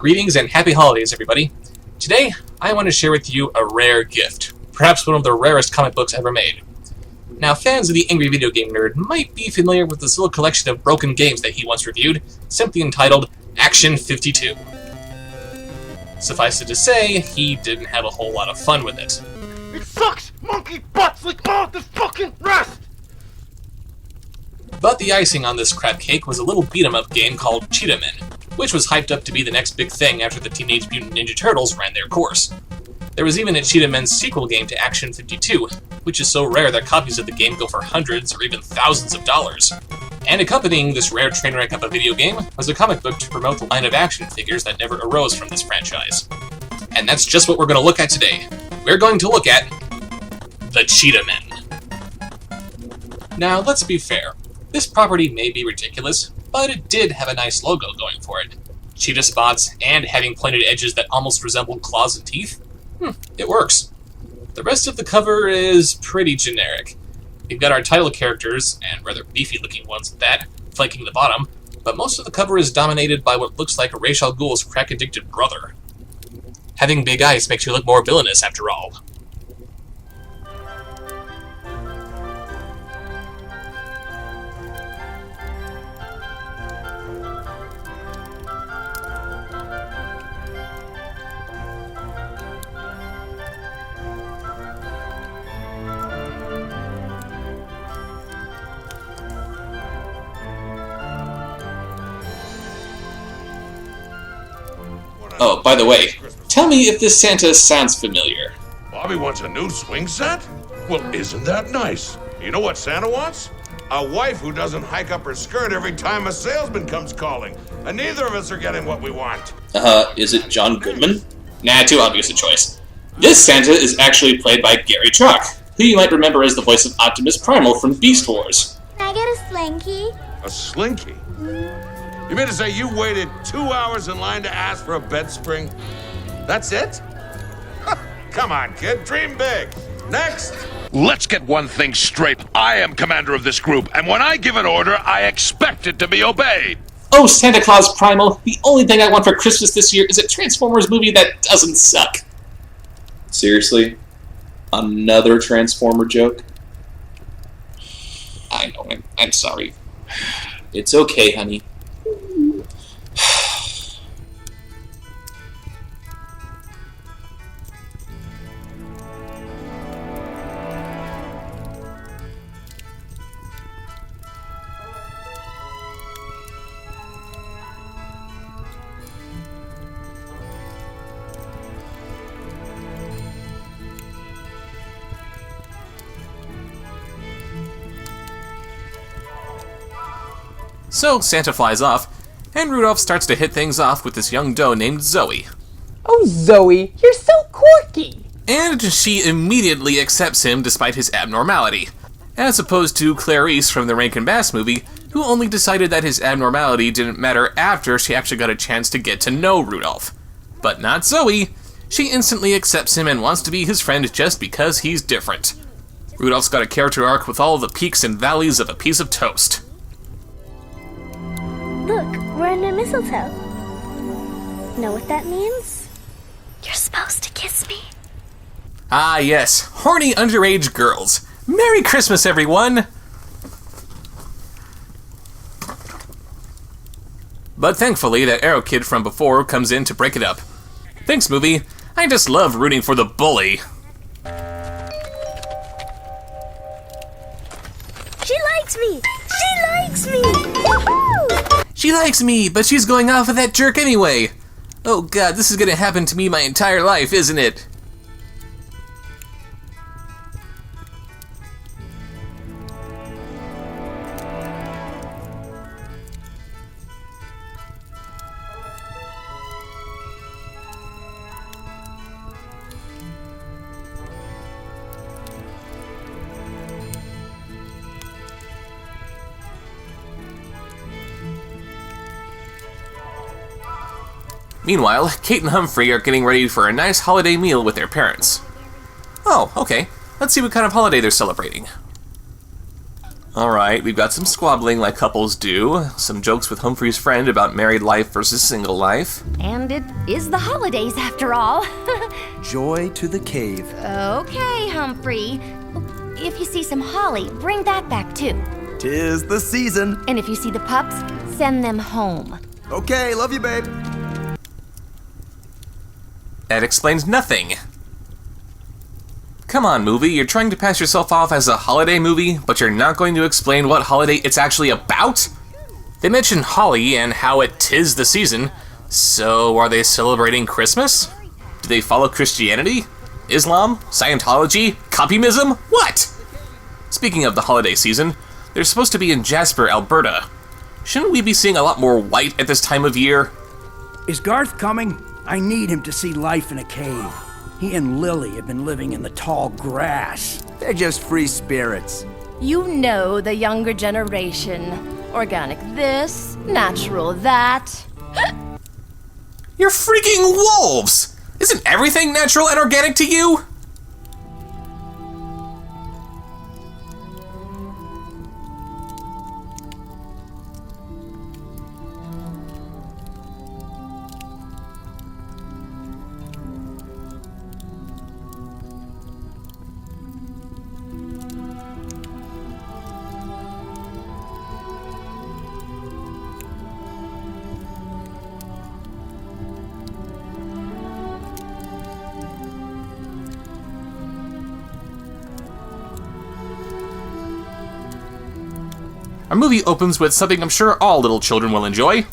Greetings and happy holidays, everybody. Today, I want to share with you a rare gift, perhaps one of the rarest comic books ever made. Now, fans of the Angry Video Game Nerd might be familiar with this little collection of broken games that he once reviewed, simply entitled Action 52. Suffice it to say, he didn't have a whole lot of fun with it. It sucks! Monkey butts like all the fucking rest! But the icing on this crap cake was a little beat-em-up game called Cheetah Men, which was hyped up to be the next big thing after the Teenage Mutant Ninja Turtles ran their course. There was even a Cheetah Men sequel game to Action 52, which is so rare that copies of the game go for hundreds or even thousands of dollars. And accompanying this rare train wreck of a video game was a comic book to promote the line of action figures that never arose from this franchise. And that's just what we're going to look at today. We're going to look at the Cheetah Men. Now, let's be fair. This property may be ridiculous, but it did have a nice logo going for it. Cheetah spots, and having pointed edges that almost resembled claws and teeth. It works. The rest of the cover is pretty generic. We've got our title characters, and rather beefy-looking ones at that, flanking the bottom, but most of the cover is dominated by what looks like Ra's al Ghul's crack-addicted brother. Having big eyes makes you look more villainous, after all. Oh, by the way, tell me if this Santa sounds familiar. Bobby wants a new swing set? Well, isn't that nice? You know what Santa wants? A wife who doesn't hike up her skirt every time a salesman comes calling. And neither of us are getting what we want. Is it John Goodman? Nah, too obvious a choice. This Santa is actually played by Gary Truck, who you might remember as the voice of Optimus Primal from Beast Wars. Can I get a slinky? A slinky? You mean to say you waited 2 hours in line to ask for a bed spring? That's it? Come on, kid, dream big. Next! Let's get one thing straight. I am commander of this group, and when I give an order, I expect it to be obeyed. Oh, Santa Claus Primal, the only thing I want for Christmas this year is a Transformers movie that doesn't suck. Seriously? Another Transformer joke? I know, I'm sorry. It's okay, honey. So Santa flies off, and Rudolph starts to hit things off with this young doe named Zoe. Oh, Zoe, you're so quirky! And she immediately accepts him despite his abnormality, as opposed to Clarice from the Rankin Bass movie, who only decided that his abnormality didn't matter after she actually got a chance to get to know Rudolph. But not Zoe. She instantly accepts him and wants to be his friend just because he's different. Rudolph's got a character arc with all the peaks and valleys of a piece of toast. Look, we're under mistletoe. Know what that means? You're supposed to kiss me. Ah yes, horny underage girls. Merry Christmas, everyone! But thankfully, that Arrow Kid from before comes in to break it up. Thanks, movie. I just love rooting for the bully. She likes me! She likes me! Woohoo! She likes me, but she's going off with that jerk anyway. Oh god, this is gonna happen to me my entire life, isn't it? Meanwhile, Kate and Humphrey are getting ready for a nice holiday meal with their parents. Oh, okay. Let's see what kind of holiday they're celebrating. Alright, we've got some squabbling like couples do, some jokes with Humphrey's friend about married life versus single life. And it is the holidays after all. Joy to the cave. Okay, Humphrey. If you see some holly, bring that back too. 'Tis the season. And if you see the pups, send them home. Okay, love you, babe. That explains nothing. Come on, movie, you're trying to pass yourself off as a holiday movie, but you're not going to explain what holiday it's actually about? They mention holly and how it 'tis the season, so are they celebrating Christmas? Do they follow Christianity? Islam? Scientology? Communism? What? Speaking of the holiday season, they're supposed to be in Jasper, Alberta. Shouldn't we be seeing a lot more white at this time of year? Is Garth coming? I need him to see life in a cave. He and Lily have been living in the tall grass. They're just free spirits. You know the younger generation. Organic this, natural that. You're freaking wolves! Isn't everything natural and organic to you? Our movie opens with something I'm sure all little children will enjoy.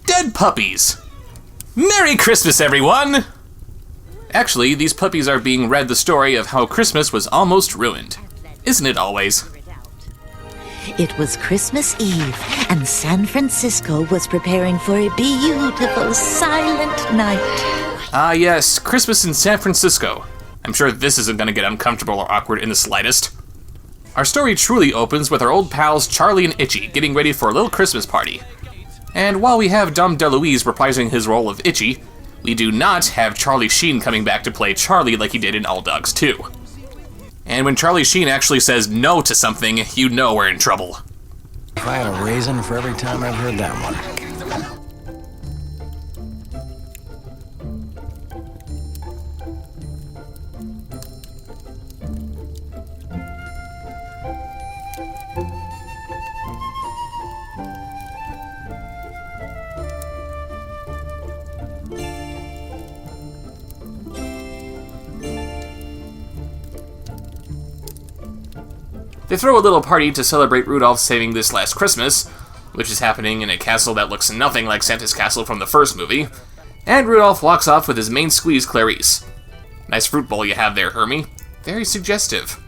Dead puppies! Merry Christmas, everyone! Actually, these puppies are being read the story of how Christmas was almost ruined. Isn't it always? It was Christmas Eve, and San Francisco was preparing for a beautiful, silent night. Ah yes, Christmas in San Francisco. I'm sure this isn't going to get uncomfortable or awkward in the slightest. Our story truly opens with our old pals Charlie and Itchy getting ready for a little Christmas party. And while we have Dom DeLuise reprising his role of Itchy, we do not have Charlie Sheen coming back to play Charlie like he did in All Dogs 2. And when Charlie Sheen actually says no to something, you know we're in trouble. If I had a raisin for every time I've heard that one. They throw a little party to celebrate Rudolph saving this last Christmas, which is happening in a castle that looks nothing like Santa's castle from the first movie, and Rudolph walks off with his main squeeze, Clarice. Nice fruit bowl you have there, Hermie. Very suggestive.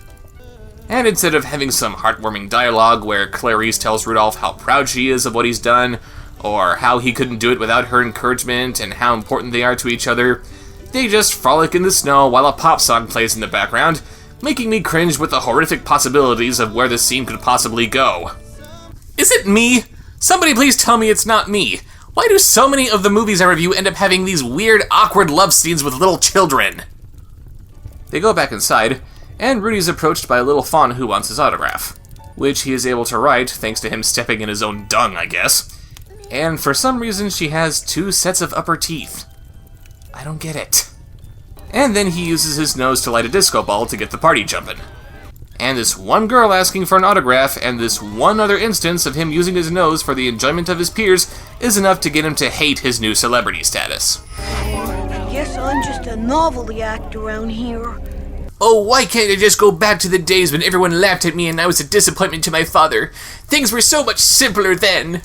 And instead of having some heartwarming dialogue where Clarice tells Rudolph how proud she is of what he's done, or how he couldn't do it without her encouragement and how important they are to each other, they just frolic in the snow while a pop song plays in the background, making me cringe with the horrific possibilities of where this scene could possibly go. Is it me? Somebody please tell me it's not me. Why do so many of the movies I review end up having these weird, awkward love scenes with little children? They go back inside, and Rudy's approached by a little fawn who wants his autograph, which he is able to write thanks to him stepping in his own dung, I guess. And for some reason she has 2 sets of upper teeth. I don't get it. And then he uses his nose to light a disco ball to get the party jumping. And this one girl asking for an autograph and this one other instance of him using his nose for the enjoyment of his peers is enough to get him to hate his new celebrity status. I guess I'm just a novelty act around here. Oh, why can't I just go back to the days when everyone laughed at me and I was a disappointment to my father? Things were so much simpler then.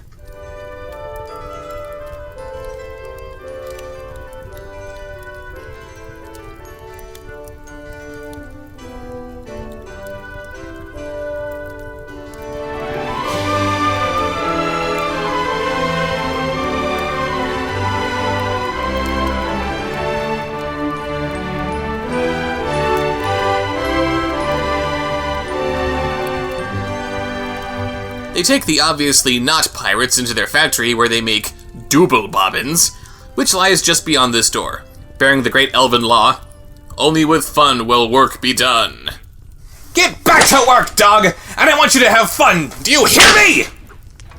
They take the obviously not pirates into their factory where they make double bobbins, which lies just beyond this door, bearing the great elven law, "Only with fun will work be done." Get back to work, dog! And I want you to have fun! Do you hear me?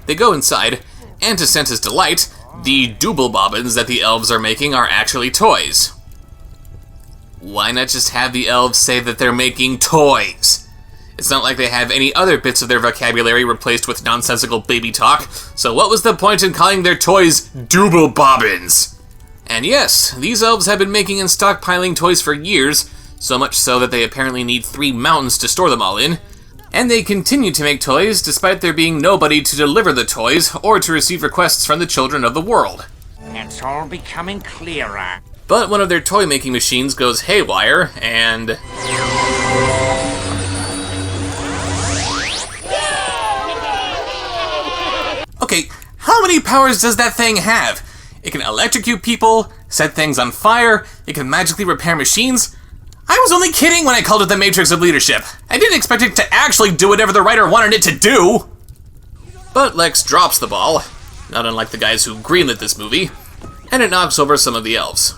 They go inside, and to Santa's delight, the Dooble Bobbins that the elves are making are actually toys. Why not just have the elves say that they're making toys? It's not like they have any other bits of their vocabulary replaced with nonsensical baby talk, so what was the point in calling their toys Dooble Bobbins? And yes, these elves have been making and stockpiling toys for years, so much so that they apparently need 3 mountains to store them all in, and they continue to make toys despite there being nobody to deliver the toys or to receive requests from the children of the world. It's all becoming clearer. But one of their toy-making machines goes haywire, and... Okay, how many powers does that thing have? It can electrocute people, set things on fire, it can magically repair machines. I was only kidding when I called it the Matrix of Leadership. I didn't expect it to actually do whatever the writer wanted it to do. But Lex drops the ball, not unlike the guys who greenlit this movie, and it knocks over some of the elves.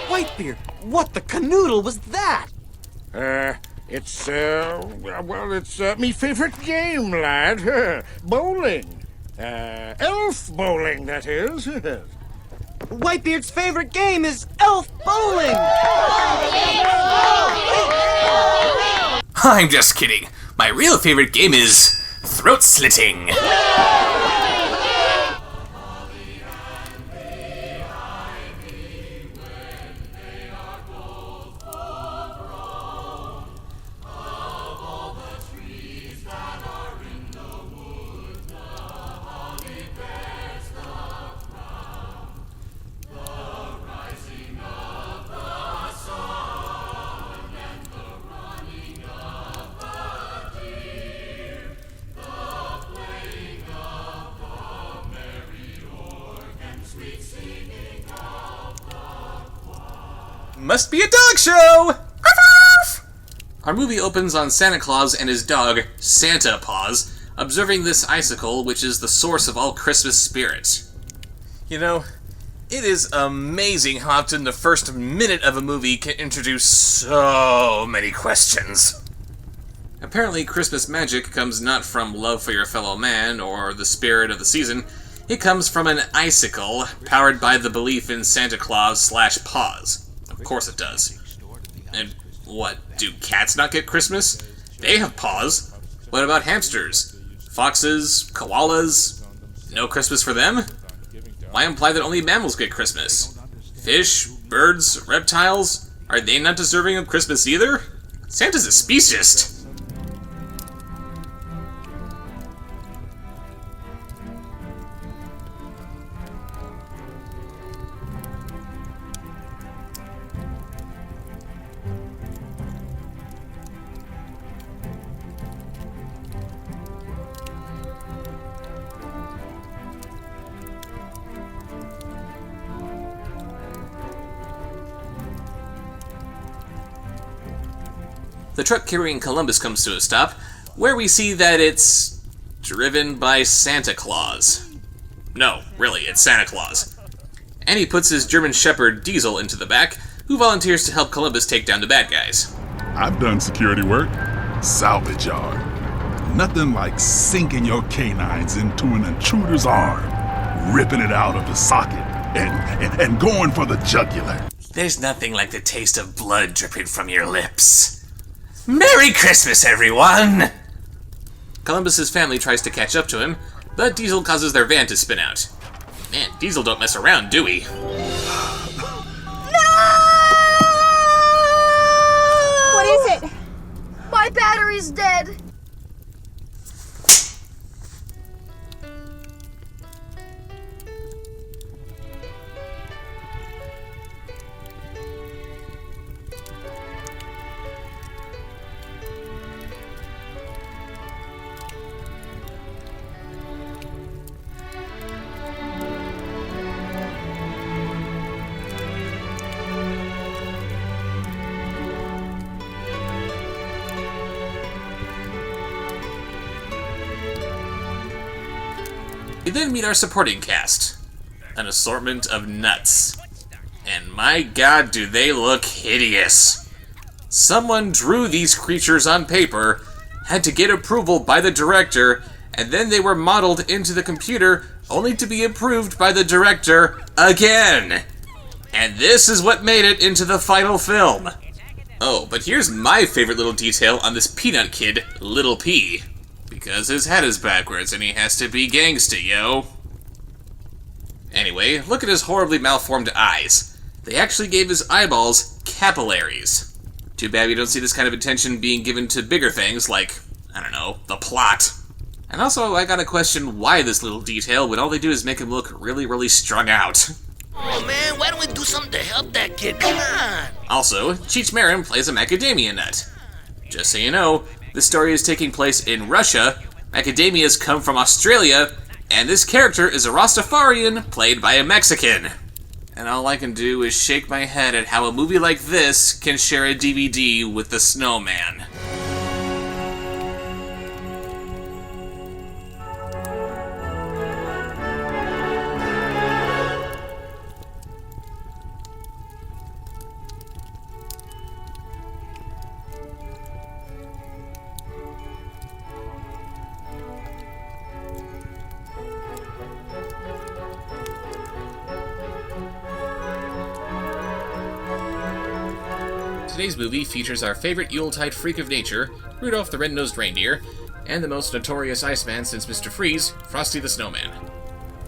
Whitebeard, what the canoodle was that? It's me favorite game, lad. Bowling. Elf bowling, that is. Whitebeard's favorite game is elf bowling! I'm just kidding. My real favorite game is throat slitting. Must be a dog show! Our movie opens on Santa Claus and his dog, Santa Paws, observing this icicle, which is the source of all Christmas spirit. You know, it is amazing how often the first minute of a movie can introduce so many questions. Apparently, Christmas magic comes not from love for your fellow man or the spirit of the season. It comes from an icicle powered by the belief in Santa Claus/Paws. Of course it does. And what, do cats not get Christmas? They have paws. What about hamsters? Foxes? Koalas? No Christmas for them? Why imply that only mammals get Christmas? Fish? Birds? Reptiles? Are they not deserving of Christmas either? Santa's a speciesist. The truck carrying Columbus comes to a stop, where we see that it's driven by Santa Claus. No, really, it's Santa Claus. And he puts his German Shepherd Diesel into the back, who volunteers to help Columbus take down the bad guys. I've done security work. Salvage yard. Nothing like sinking your canines into an intruder's arm, ripping it out of the socket, and going for the jugular. There's nothing like the taste of blood dripping from your lips. Merry Christmas, everyone! Columbus's family tries to catch up to him, but Diesel causes their van to spin out. Man, Diesel don't mess around, do we? What is it? My battery's dead. We then meet our supporting cast. An assortment of nuts. and my god, do they look hideous. Someone drew these creatures on paper, had to get approval by the director, and then they were modeled into the computer only to be approved by the director again. And this is what made it into the final film. Oh, but here's my favorite little detail on this peanut kid, Little P. Because his head is backwards and he has to be gangsta, yo. Anyway, look at his horribly malformed eyes. They actually gave his eyeballs capillaries. Too bad we don't see this kind of attention being given to bigger things like, I don't know, the plot. And also, I gotta question why this little detail when all they do is make him look really, really strung out. Oh man, why don't we do something to help that kid? Come on! Also, Cheech Marin plays a macadamia nut. Just so you know, this story is taking place in Russia, macadamias come from Australia, and this character is a Rastafarian played by a Mexican. And all I can do is shake my head at how a movie like this can share a DVD with the Snowman. Today's movie features our favorite Yuletide freak of nature, Rudolph the Red-Nosed Reindeer, and the most notorious Iceman since Mr. Freeze, Frosty the Snowman.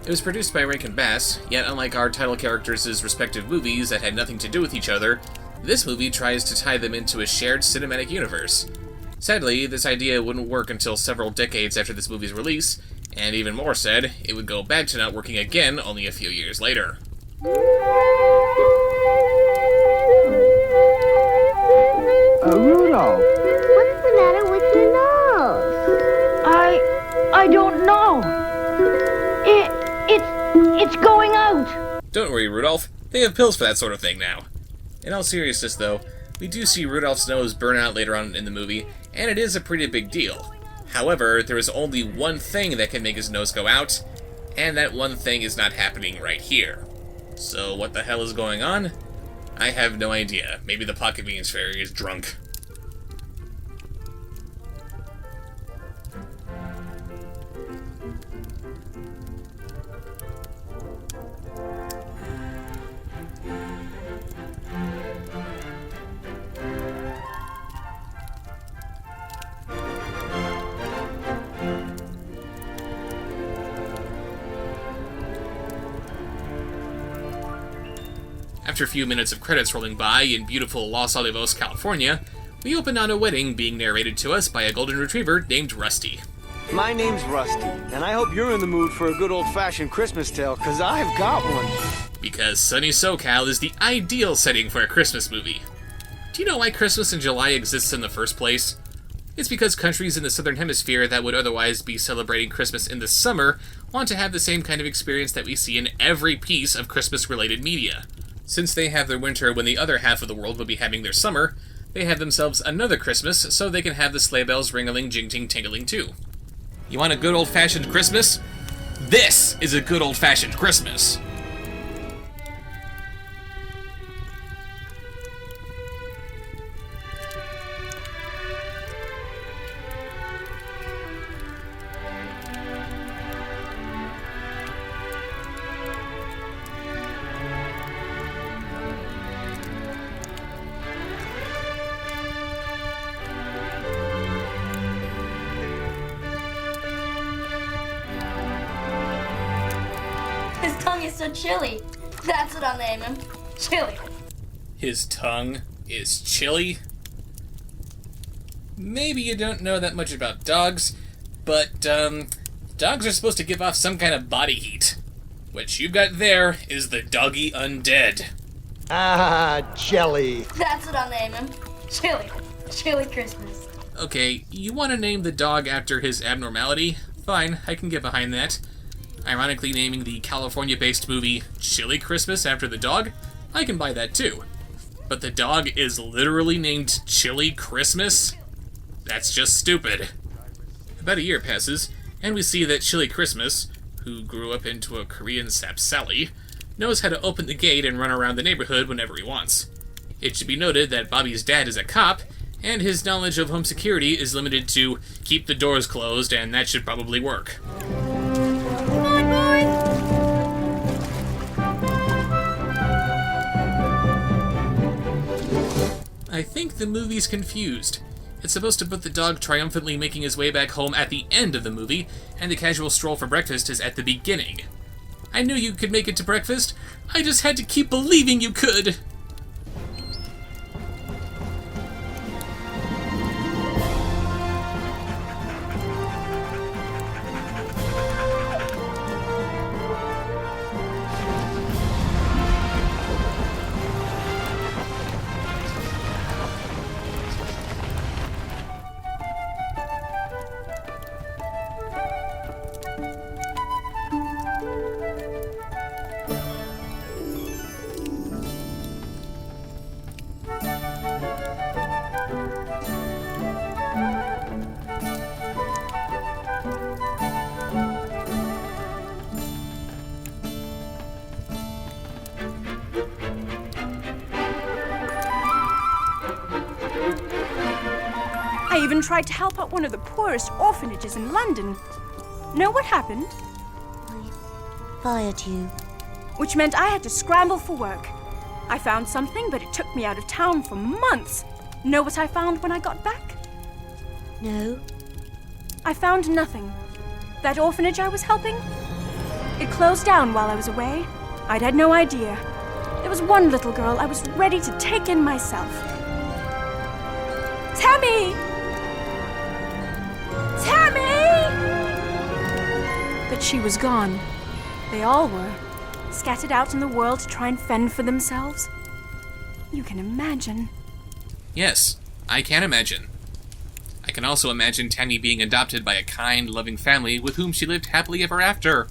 It was produced by Rankin Bass, yet unlike our title characters' respective movies that had nothing to do with each other, this movie tries to tie them into a shared cinematic universe. Sadly, this idea wouldn't work until several decades after this movie's release, and even more sad, it would go back to not working again only a few years later. Rudolph. What's the matter with your nose? I don't know. It's going out. Don't worry, Rudolph. They have pills for that sort of thing now. In all seriousness, though, we do see Rudolph's nose burn out later on in the movie, and it is a pretty big deal. However, there is only one thing that can make his nose go out, and that one thing is not happening right here. So what the hell is going on? I have no idea. Maybe the Pocket Beans Fairy is drunk. After a few minutes of credits rolling by in beautiful Los Olivos, California, we open on a wedding being narrated to us by a golden retriever named Rusty. My name's Rusty, and I hope you're in the mood for a good old-fashioned Christmas tale, because I've got one. Because sunny SoCal is the ideal setting for a Christmas movie. Do you know why Christmas in July exists in the first place? It's because countries in the southern hemisphere that would otherwise be celebrating Christmas in the summer want to have the same kind of experience that we see in every piece of Christmas-related media. Since they have their winter when the other half of the world would be having their summer, they have themselves another Christmas so they can have the sleigh bells ring-a-ling, jing-ting, tingling too. You want a good old-fashioned Christmas? This is a good old-fashioned Christmas! His tongue is so chilly. That's what I'll name him. Chilly. His tongue is chilly? Maybe you don't know that much about dogs, but, dogs are supposed to give off some kind of body heat. What you've got there is the doggy undead. Ah, jelly. That's what I'll name him. Chilly. Chilly Christmas. Okay, you want to name the dog after his abnormality? Fine, I can get behind that. Ironically naming the California-based movie Chilly Christmas after the dog? I can buy that too. But the dog is literally named Chilly Christmas? That's just stupid. About a year passes, and we see that Chilly Christmas, who grew up into a Korean sapsally, knows how to open the gate and run around the neighborhood whenever he wants. It should be noted that Bobby's dad is a cop, and his knowledge of home security is limited to keep the doors closed, and that should probably work. Come on, boys! I think the movie's confused. It's supposed to put the dog triumphantly making his way back home at the end of the movie, and the casual stroll for breakfast is at the beginning. I knew you could make it to breakfast. I just had to keep believing you could. I even tried to help out one of the poorest orphanages in London. Know what happened? Fired you. Which meant I had to scramble for work. I found something, but it took me out of town for months. Know what I found when I got back? No. I found nothing. That orphanage I was helping? It closed down while I was away. I'd had no idea. There was one little girl I was ready to take in myself. Tammy! Tammy! But she was gone. They all were. Scattered out in the world to try and fend for themselves. You can imagine. Yes, I can imagine. I can also imagine Tammy being adopted by a kind, loving family with whom she lived happily ever after.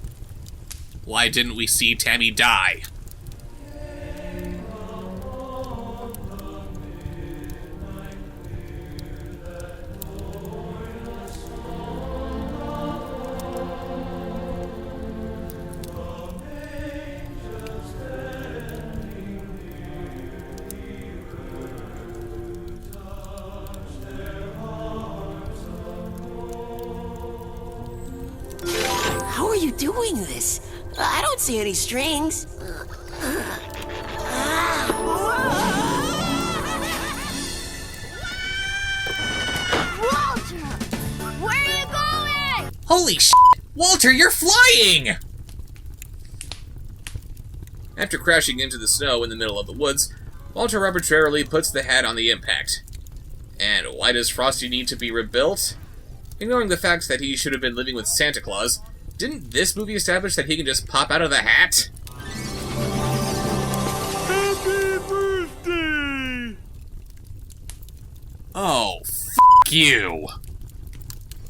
Why didn't we see Tammy die? How are you doing this? I don't see any strings. Walter! Where are you going? Holy shit! Walter, you're flying! After crashing into the snow in the middle of the woods, Walter arbitrarily puts the hat on the impact. And why does Frosty need to be rebuilt? Ignoring the fact that he should have been living with Santa Claus, didn't this movie establish that he can just pop out of the hat? Happy birthday! Oh, f*** you.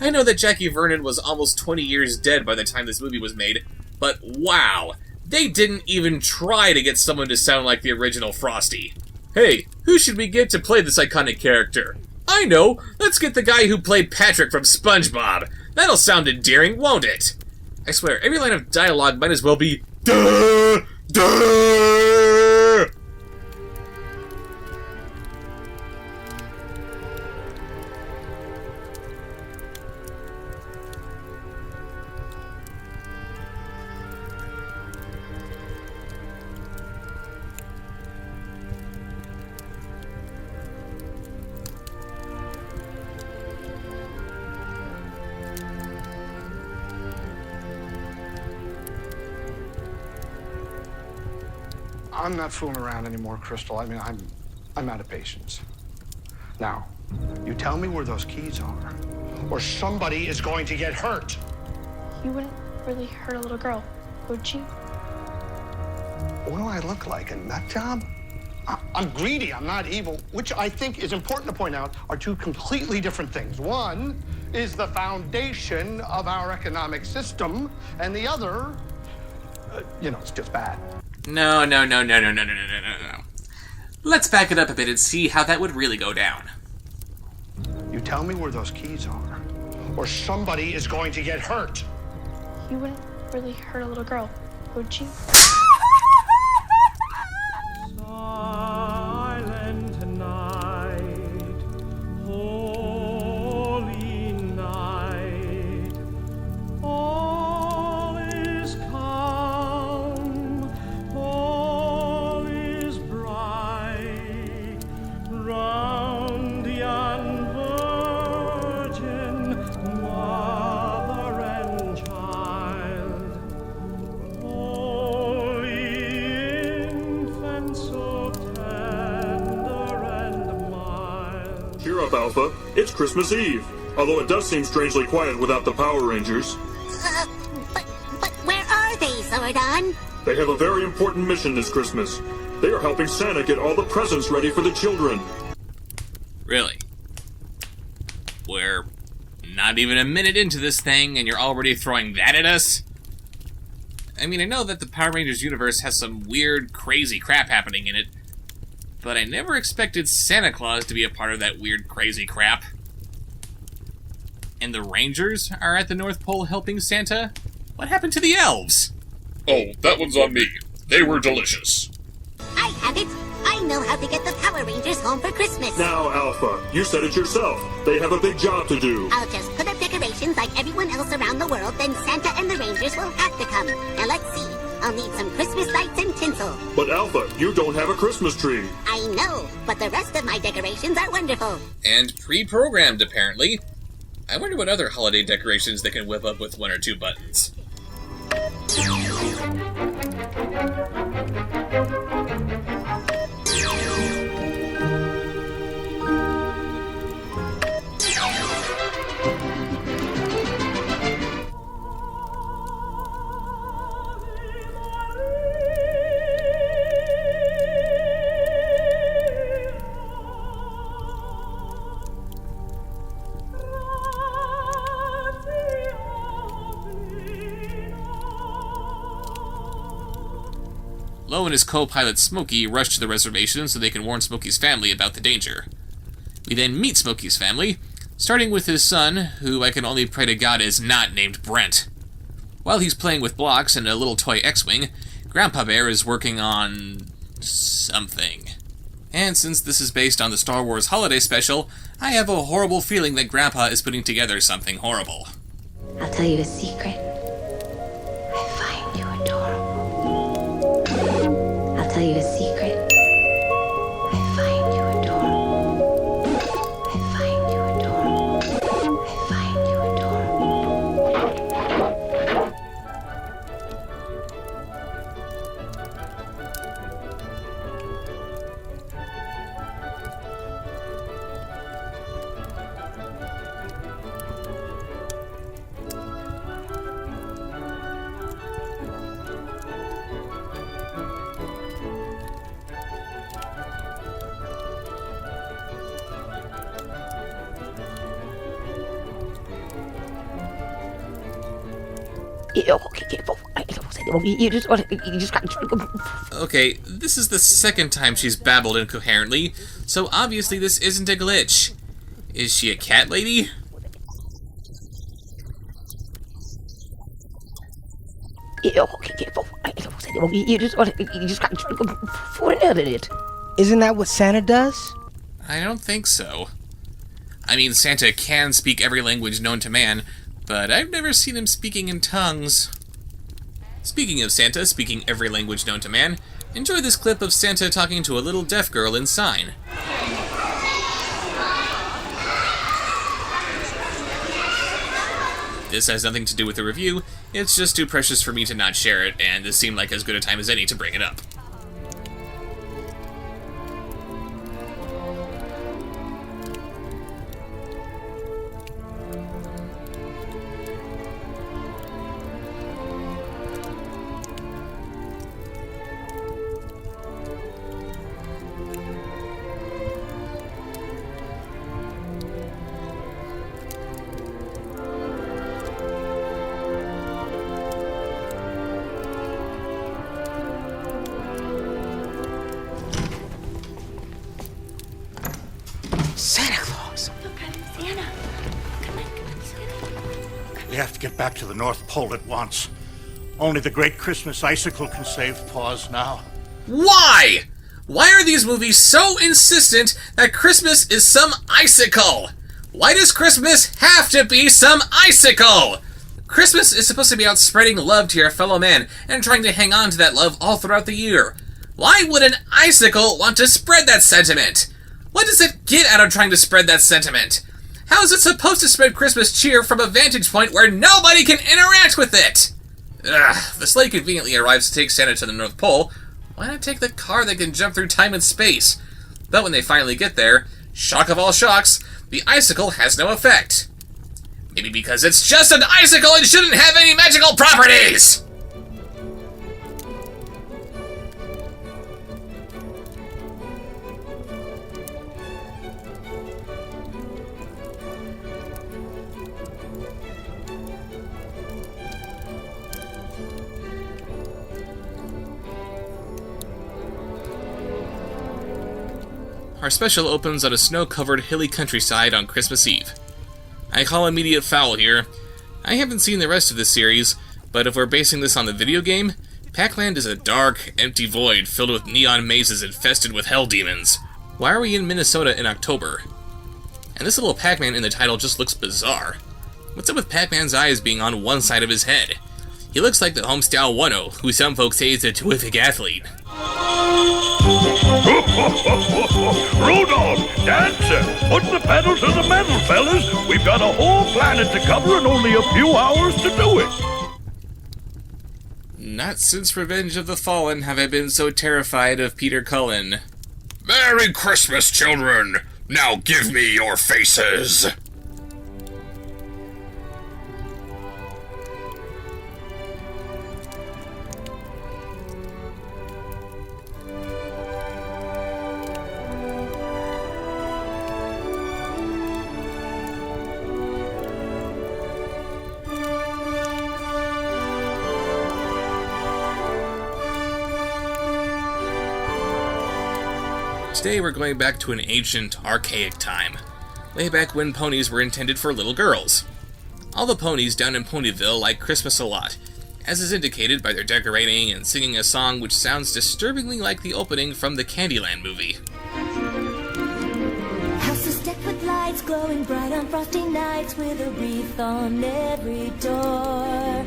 I know that Jackie Vernon was almost 20 years dead by the time this movie was made, but wow, they didn't even try to get someone to sound like the original Frosty. Hey, who should we get to play this iconic character? I know! Let's get the guy who played Patrick from SpongeBob. That'll sound endearing, won't it? I swear, every line of dialogue might as well be duh, duh. I'm not fooling around anymore, Crystal. I mean, I'm out of patience. Now, you tell me where those keys are, or somebody is going to get hurt. You wouldn't really hurt a little girl, would you? What do I look like, a nut job? I'm greedy, I'm not evil, which I think is important to point out are two completely different things. One is the foundation of our economic system, and the other, it's just bad. No. Let's back it up a bit and see how that would really go down. You tell me where those keys are, or somebody is going to get hurt. You wouldn't really hurt a little girl, would you? Alpha. It's Christmas Eve. Although it does seem strangely quiet without the Power Rangers. But where are they, Zordon? They have a very important mission this Christmas. They are helping Santa get all the presents ready for the children. Really? We're not even a minute into this thing, and you're already throwing that at us? I mean, I know that the Power Rangers universe has some weird, crazy crap happening in it, but I never expected Santa Claus to be a part of that weird, crazy crap. And the Rangers are at the North Pole helping Santa? What happened to the Elves? Oh, that one's on me. They were delicious. I have it. I know how to get the Power Rangers home for Christmas. Now, Alpha, you said it yourself. They have a big job to do. I'll just put up decorations like everyone else around the world, then Santa and the Rangers will have to come. Now let's see. I'll need some Christmas lights and tinsel. But Alpha, you don't have a Christmas tree. I know, but the rest of my decorations are wonderful. And pre-programmed, apparently. I wonder what other holiday decorations they can whip up with 1 or 2 buttons. Lo and his co-pilot Smokey rush to the reservation so they can warn Smokey's family about the danger. We then meet Smokey's family, starting with his son, who I can only pray to God is not named Brent. While he's playing with blocks and a little toy X-Wing, Grandpa Bear is working on something. And since this is based on the Star Wars Holiday Special, I have a horrible feeling that Grandpa is putting together something horrible. I'll tell you a secret. I find you adorable. I'll tell you a secret. I find you adorable. I find you adorable. I find you Okay, this is the second time she's babbled incoherently, so obviously this isn't a glitch. Is she a cat lady? Isn't that what Santa does? I don't think so. I mean, Santa can speak every language known to man, but I've never seen him speaking in tongues. Speaking of Santa speaking every language known to man, enjoy this clip of Santa talking to a little deaf girl in Sign. This has nothing to do with the review, it's just too precious for me to not share it, and this seemed like as good a time as any to bring it up. Santa Claus! Look, Santa. Come on, Santa. We have to get back to the North Pole at once. Only the Great Christmas Icicle can save Paws now. Why? Why are these movies so insistent that Christmas is some icicle? Why does Christmas have to be some icicle? Christmas is supposed to be about spreading love to your fellow man and trying to hang on to that love all throughout the year. Why would an icicle want to spread that sentiment? What does it get out of trying to spread that sentiment? How is it supposed to spread Christmas cheer from a vantage point where nobody can interact with it? Ugh, the sleigh conveniently arrives to take Santa to the North Pole. Why not take the car that can jump through time and space? But when they finally get there, shock of all shocks, the icicle has no effect. Maybe because it's just an icicle and shouldn't have any magical properties! Our special opens on a snow-covered hilly countryside on Christmas Eve. I call immediate foul here. I haven't seen the rest of this series, but if we're basing this on the video game, Pac-Land is a dark, empty void filled with neon mazes infested with hell demons. Why are we in Minnesota in October? And this little Pac-Man in the title just looks bizarre. What's up with Pac-Man's eyes being on one side of his head? He looks like the homestyle One-O, who some folks say is a terrific athlete. Rudolph, Dancer, put the pedal to the metal, fellas. We've got a whole planet to cover and only a few hours to do it. Not since Revenge of the Fallen have I been so terrified of Peter Cullen. Merry Christmas, children! Now give me your faces! Today we're going back to an ancient, archaic time, way back when ponies were intended for little girls. All the ponies down in Ponyville like Christmas a lot, as is indicated by their decorating and singing a song which sounds disturbingly like the opening from the Candyland movie. Houses decked with lights glowing bright on frosty nights with a wreath on every door.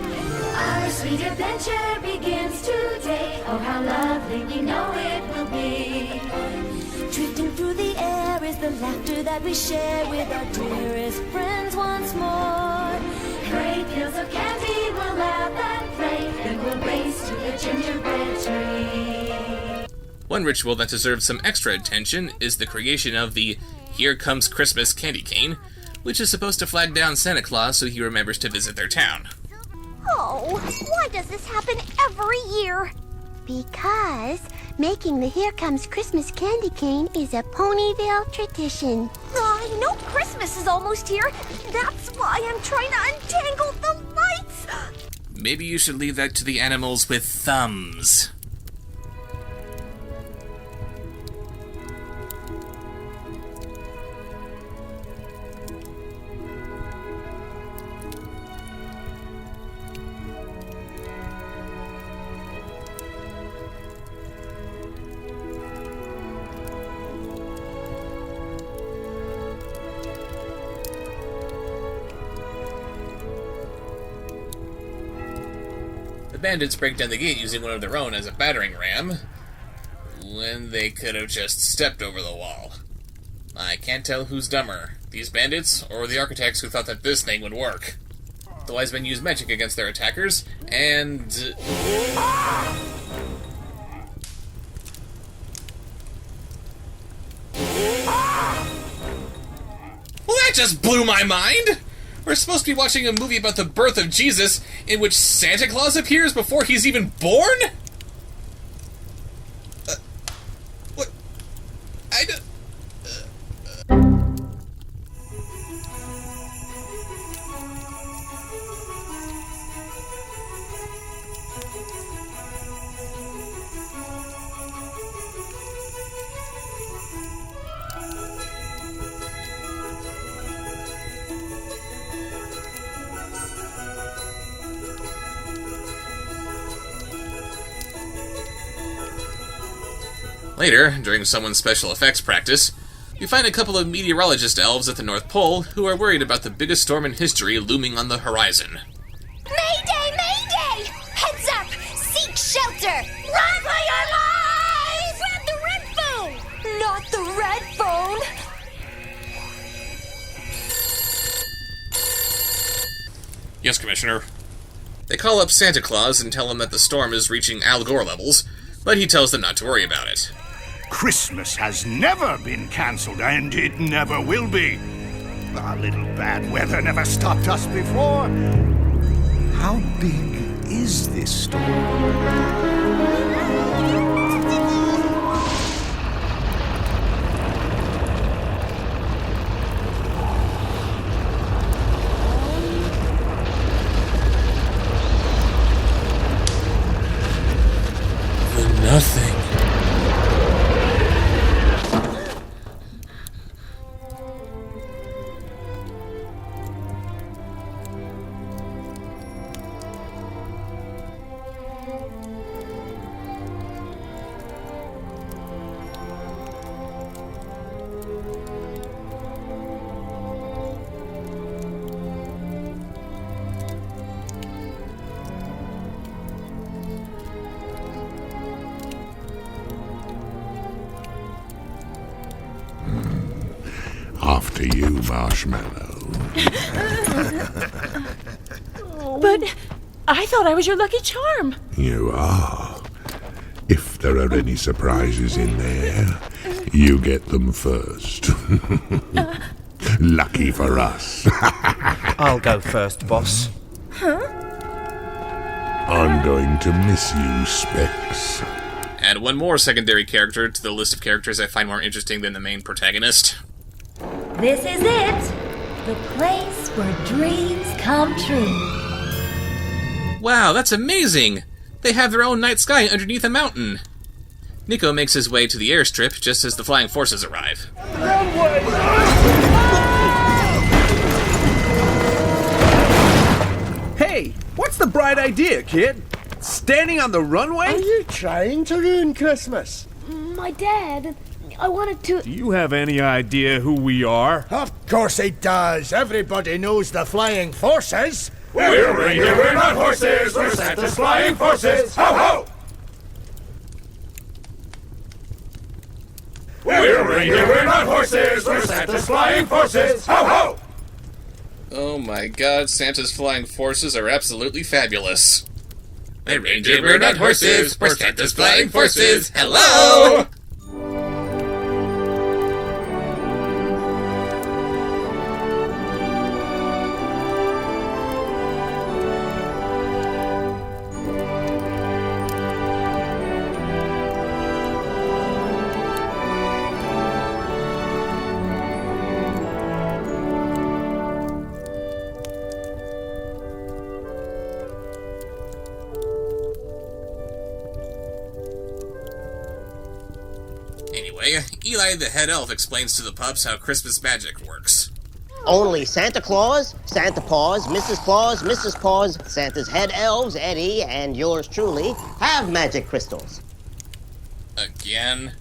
Our sweet adventure begins today. Oh, how lovely we know it will be. Drifting through the air is the laughter that we share with our dearest friends once more. Great deals of candy will laugh and play, then we'll race to the gingerbread tree. One ritual that deserves some extra attention is the creation of the Here Comes Christmas candy cane, which is supposed to flag down Santa Claus so he remembers to visit their town. Oh, why does this happen every year? Because making the Here Comes Christmas candy cane is a Ponyville tradition. I know Christmas is almost here. That's why I'm trying to untangle the lights. Maybe you should leave that to the animals with thumbs. The bandits break down the gate using one of their own as a battering ram, when they could have just stepped over the wall. I can't tell who's dumber, these bandits or the architects who thought that this thing would work. The wise men use magic against their attackers, and... Well, that just blew my mind! We're supposed to be watching a movie about the birth of Jesus in which Santa Claus appears before he's even born? What? I don't... Later, during someone's special effects practice, you find a couple of meteorologist elves at the North Pole who are worried about the biggest storm in history looming on the horizon. Mayday! Mayday! Heads up! Seek shelter! Run for your lives! Grab the red phone! Not the red phone! Yes, Commissioner. They call up Santa Claus and tell him that the storm is reaching Al Gore levels, but he tells them not to worry about it. Christmas has never been cancelled, and it never will be. A little bad weather never stopped us before. How big is this storm? Nothing. After you, Marshmallow. But I thought I was your lucky charm. You are. If there are any surprises in there, you get them first. Lucky for us. I'll go first, boss. Huh? I'm going to miss you, Specs. Add one more secondary character to the list of characters I find more interesting than the main protagonist. This is it! The place where dreams come true. Wow, that's amazing! They have their own night sky underneath a mountain. Nico makes his way to the airstrip just as the flying forces arrive. Hey, what's the bright idea, kid? Standing on the runway? Are you trying to ruin Christmas? My dad, I wanted to... Do you have any idea who we are? Of course he does. Everybody knows the flying forces. We're reindeer, we're not horses. We're Santa's flying forces. Ho ho! We're reindeer, we're not horses. We're Santa's flying forces. Ho ho! Oh my god, Santa's flying forces are absolutely fabulous. We're reindeer, we're not horses. We're Santa's flying forces. Hello! Anyway, Eli the head elf explains to the pups how Christmas magic works. Only Santa Claus, Santa Paws, Mrs. Claus, Mrs. Paws, Santa's head elves, Eddie, and yours truly, have magic crystals. Again?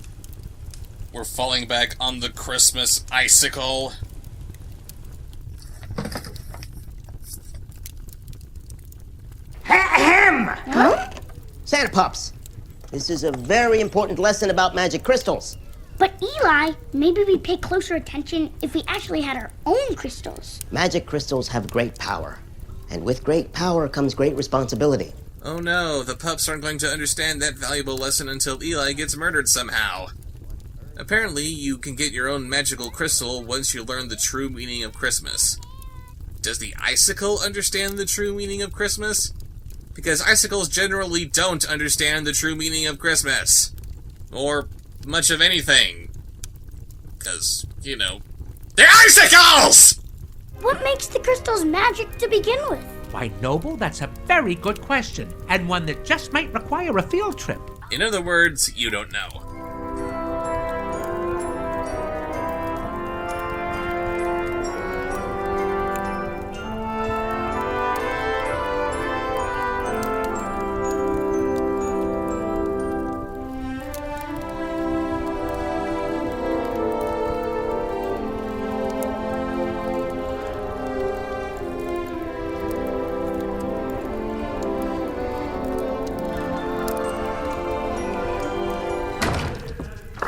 We're falling back on the Christmas icicle. Ahem! Huh? Santa Pups, this is a very important lesson about magic crystals. But Eli, maybe we'd pay closer attention if we actually had our own crystals. Magic crystals have great power, and with great power comes great responsibility. Oh no, the pups aren't going to understand that valuable lesson until Eli gets murdered somehow. Apparently, you can get your own magical crystal once you learn the true meaning of Christmas. Does the icicle understand the true meaning of Christmas? Because icicles generally don't understand the true meaning of Christmas. Or much of anything. Because, you know, they're icicles! What makes the crystals magic to begin with? Why, Noble, that's a very good question, and one that just might require a field trip. In other words, you don't know.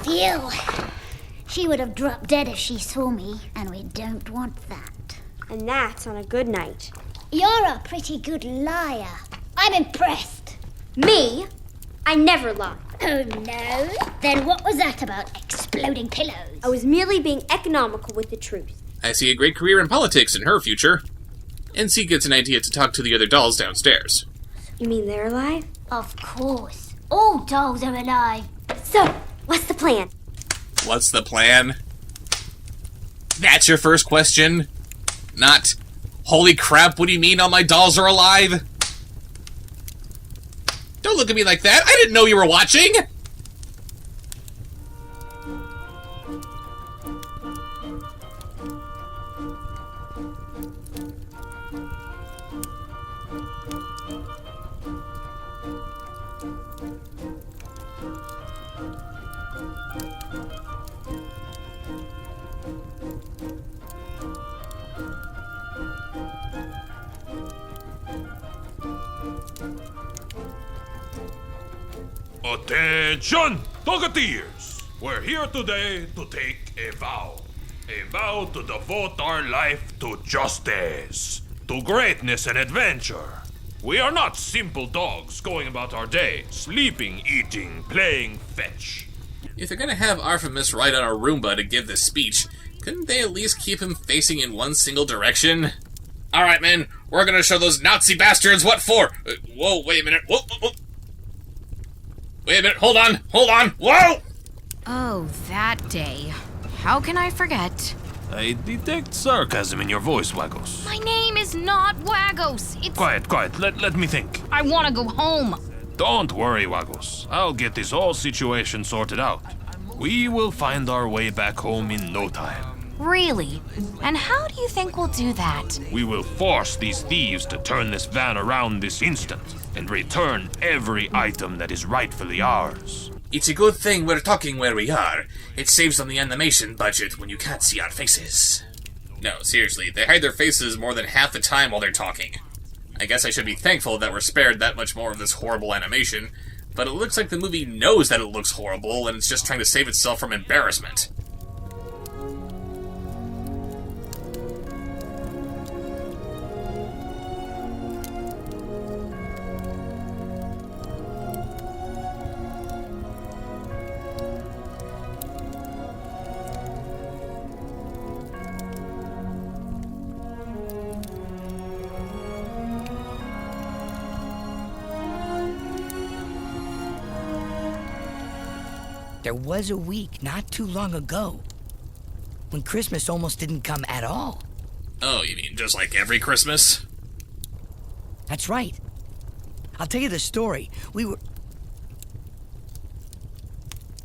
Phew. She would have dropped dead if she saw me, and we don't want that. And that's on a good night. You're a pretty good liar. I'm impressed. Me? I never lie. Oh, no? Then what was that about exploding pillows? I was merely being economical with the truth. I see a great career in politics in her future. NC gets an idea to talk to the other dolls downstairs. You mean they're alive? Of course. All dolls are alive. So, what's the plan? What's the plan? That's your first question? Not, holy crap, what do you mean all my dolls are alive? Don't look at me like that. I didn't know you were watching. Attention, Talkateers! We're here today to take a vow. A vow to devote our life to justice, to greatness and adventure. We are not simple dogs going about our day, sleeping, eating, playing fetch. If they're gonna have Artemis ride on a Roomba to give this speech, couldn't they at least keep him facing in one single direction? Alright, men, we're gonna show those Nazi bastards what for! Whoa, wait a minute, whoa, whoa, whoa. Wait a minute, hold on, whoa! Oh, that day. How can I forget? I detect sarcasm in your voice, Wagos. My name is not Wagos. It's... Quiet, let me think. I want to go home. Don't worry, Wagos. I'll get this whole situation sorted out. We will find our way back home in no time. Really? And how do you think we'll do that? We will force these thieves to turn this van around this instant and return every item that is rightfully ours. It's a good thing we're talking where we are. It saves on the animation budget when you can't see our faces. No, seriously, they hide their faces more than half the time while they're talking. I guess I should be thankful that we're spared that much more of this horrible animation, but it looks like the movie knows that it looks horrible and it's just trying to save itself from embarrassment. There was a week not too long ago when Christmas almost didn't come at all. Oh, you mean just like every Christmas? That's right. I'll tell you the story. We were...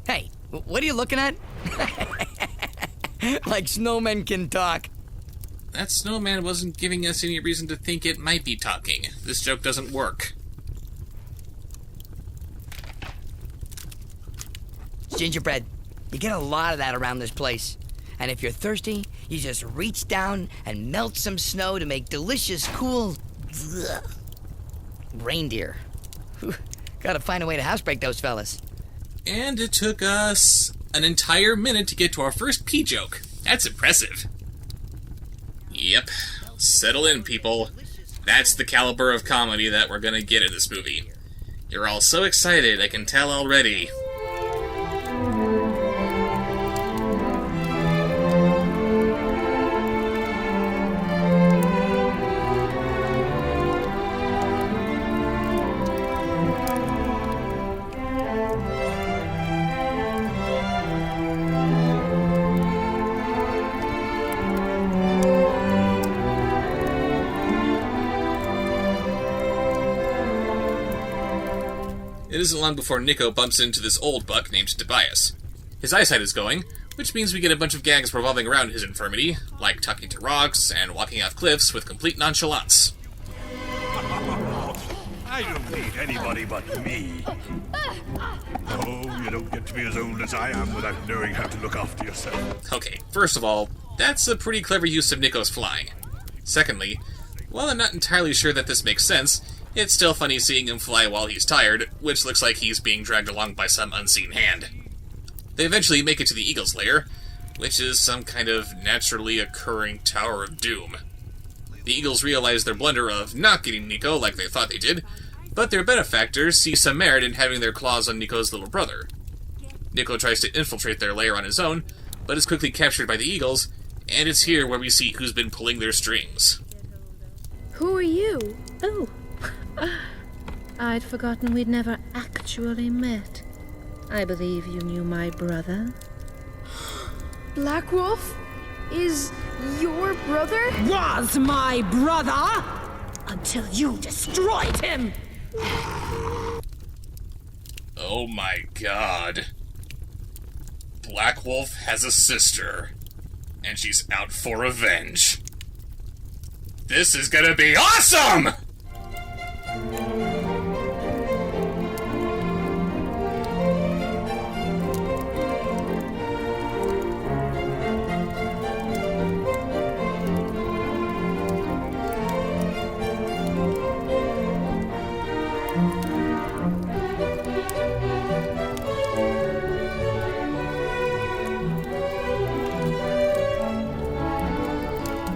Hey, what are you looking at? Like snowmen can talk. That snowman wasn't giving us any reason to think it might be talking. This joke doesn't work. Gingerbread. You get a lot of that around this place. And if you're thirsty, you just reach down and melt some snow to make delicious, cool... reindeer. Gotta find a way to housebreak those fellas. And it took us an entire minute to get to our first pee joke. That's impressive. Yep. Settle in, people. That's the caliber of comedy that we're gonna get in this movie. You're all so excited, I can tell already. It isn't long before Nico bumps into this old buck named Tobias. His eyesight is going, which means we get a bunch of gags revolving around his infirmity, like talking to rocks and walking off cliffs with complete nonchalance. I don't need anybody but me. Oh, you don't get to be as old as I am without knowing how to look after yourself. Okay, first of all, that's a pretty clever use of Nico's flying. Secondly, while I'm not entirely sure that this makes sense, it's still funny seeing him fly while he's tired, which looks like he's being dragged along by some unseen hand. They eventually make it to the Eagle's Lair, which is some kind of naturally occurring Tower of Doom. The Eagles realize their blunder of not getting Nico like they thought they did, but their benefactors see some merit in having their claws on Nico's little brother. Nico tries to infiltrate their lair on his own, but is quickly captured by the Eagles, And it's here where we see who's been pulling their strings. Who are you? Oh, I'd forgotten we'd never actually met. I believe you knew my brother. Black Wolf is your brother? Was my brother until you destroyed him. Oh my god. Black Wolf has a sister, and she's out for revenge. This is gonna be awesome!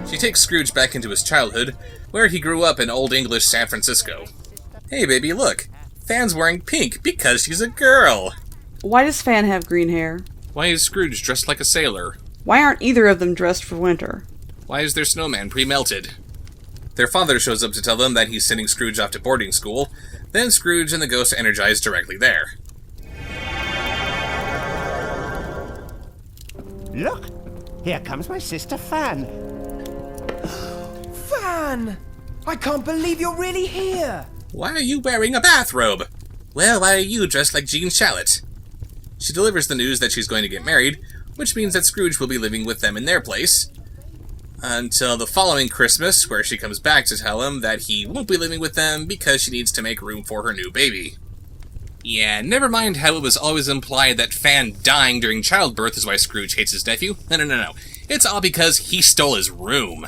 She takes Scrooge back into his childhood, where he grew up in Old English San Francisco. Hey baby, look! Fan's wearing pink because she's a girl! Why does Fan have green hair? Why is Scrooge dressed like a sailor? Why aren't either of them dressed for winter? Why is their snowman pre-melted? Their father shows up to tell them that he's sending Scrooge off to boarding school, then Scrooge and the ghost energize directly there. Look! Here comes my sister Fan. Fan! I can't believe you're really here! Why are you wearing a bathrobe? Well, why are you dressed like Jean Shalit? She delivers the news that she's going to get married, which means that Scrooge will be living with them in their place. Until the following Christmas, where she comes back to tell him that he won't be living with them because she needs to make room for her new baby. Yeah, never mind how it was always implied that Fan dying during childbirth is why Scrooge hates his nephew. No. It's all because he stole his room.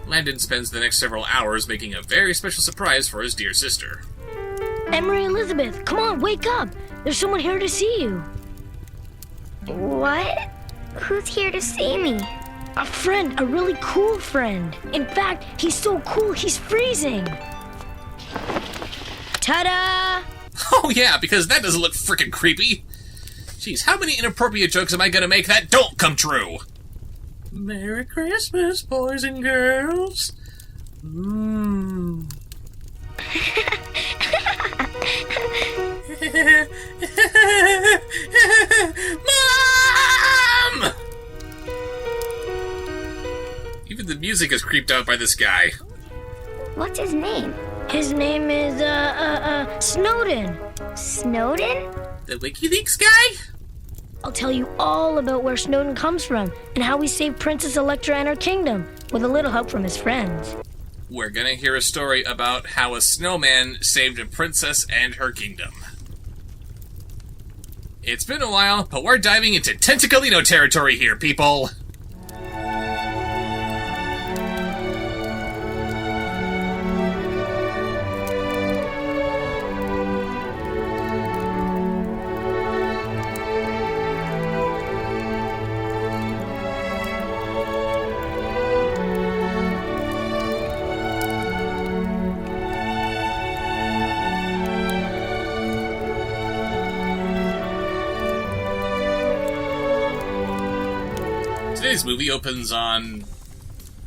Landon spends the next several hours making a very special surprise for his dear sister. Emery Elizabeth, come on, wake up! There's someone here to see you. What? Who's here to see me? A friend, a really cool friend. In fact, he's so cool, he's freezing. Ta-da! Oh yeah, because that doesn't look frickin' creepy. Jeez, how many inappropriate jokes am I gonna make that don't come true? Merry Christmas, boys and girls. Mmm. Mom! Even the music is creeped out by this guy. What's his name? His name is, Snowden. Snowden? The WikiLeaks guy? I'll tell you all about where Snowden comes from and how he saved Princess Electra and her kingdom, with a little help from his friends. We're gonna hear a story about how a snowman saved a princess and her kingdom. It's been a while, but we're diving into Tentacleino territory here, people! Today's movie opens on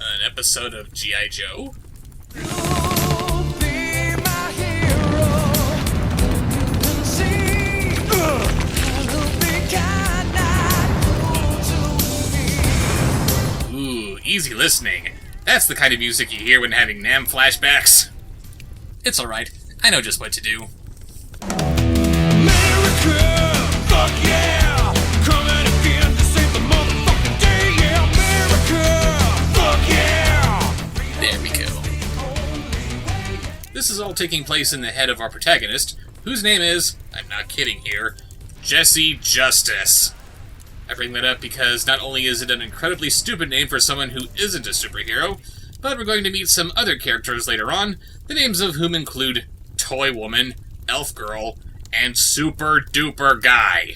an episode of G.I. Joe. Ooh, easy listening. That's the kind of music you hear when having Nam flashbacks. It's alright, I know just what to do. America, fuck yeah! Coming again to save the motherfucking day, yeah! America, fuck yeah! There we go. This is all taking place in the head of our protagonist, whose name is, I'm not kidding here, Jesse Justice. I bring that up because not only is it an incredibly stupid name for someone who isn't a superhero, but we're going to meet some other characters later on, the names of whom include Toy Woman, Elf Girl, and Super Duper Guy.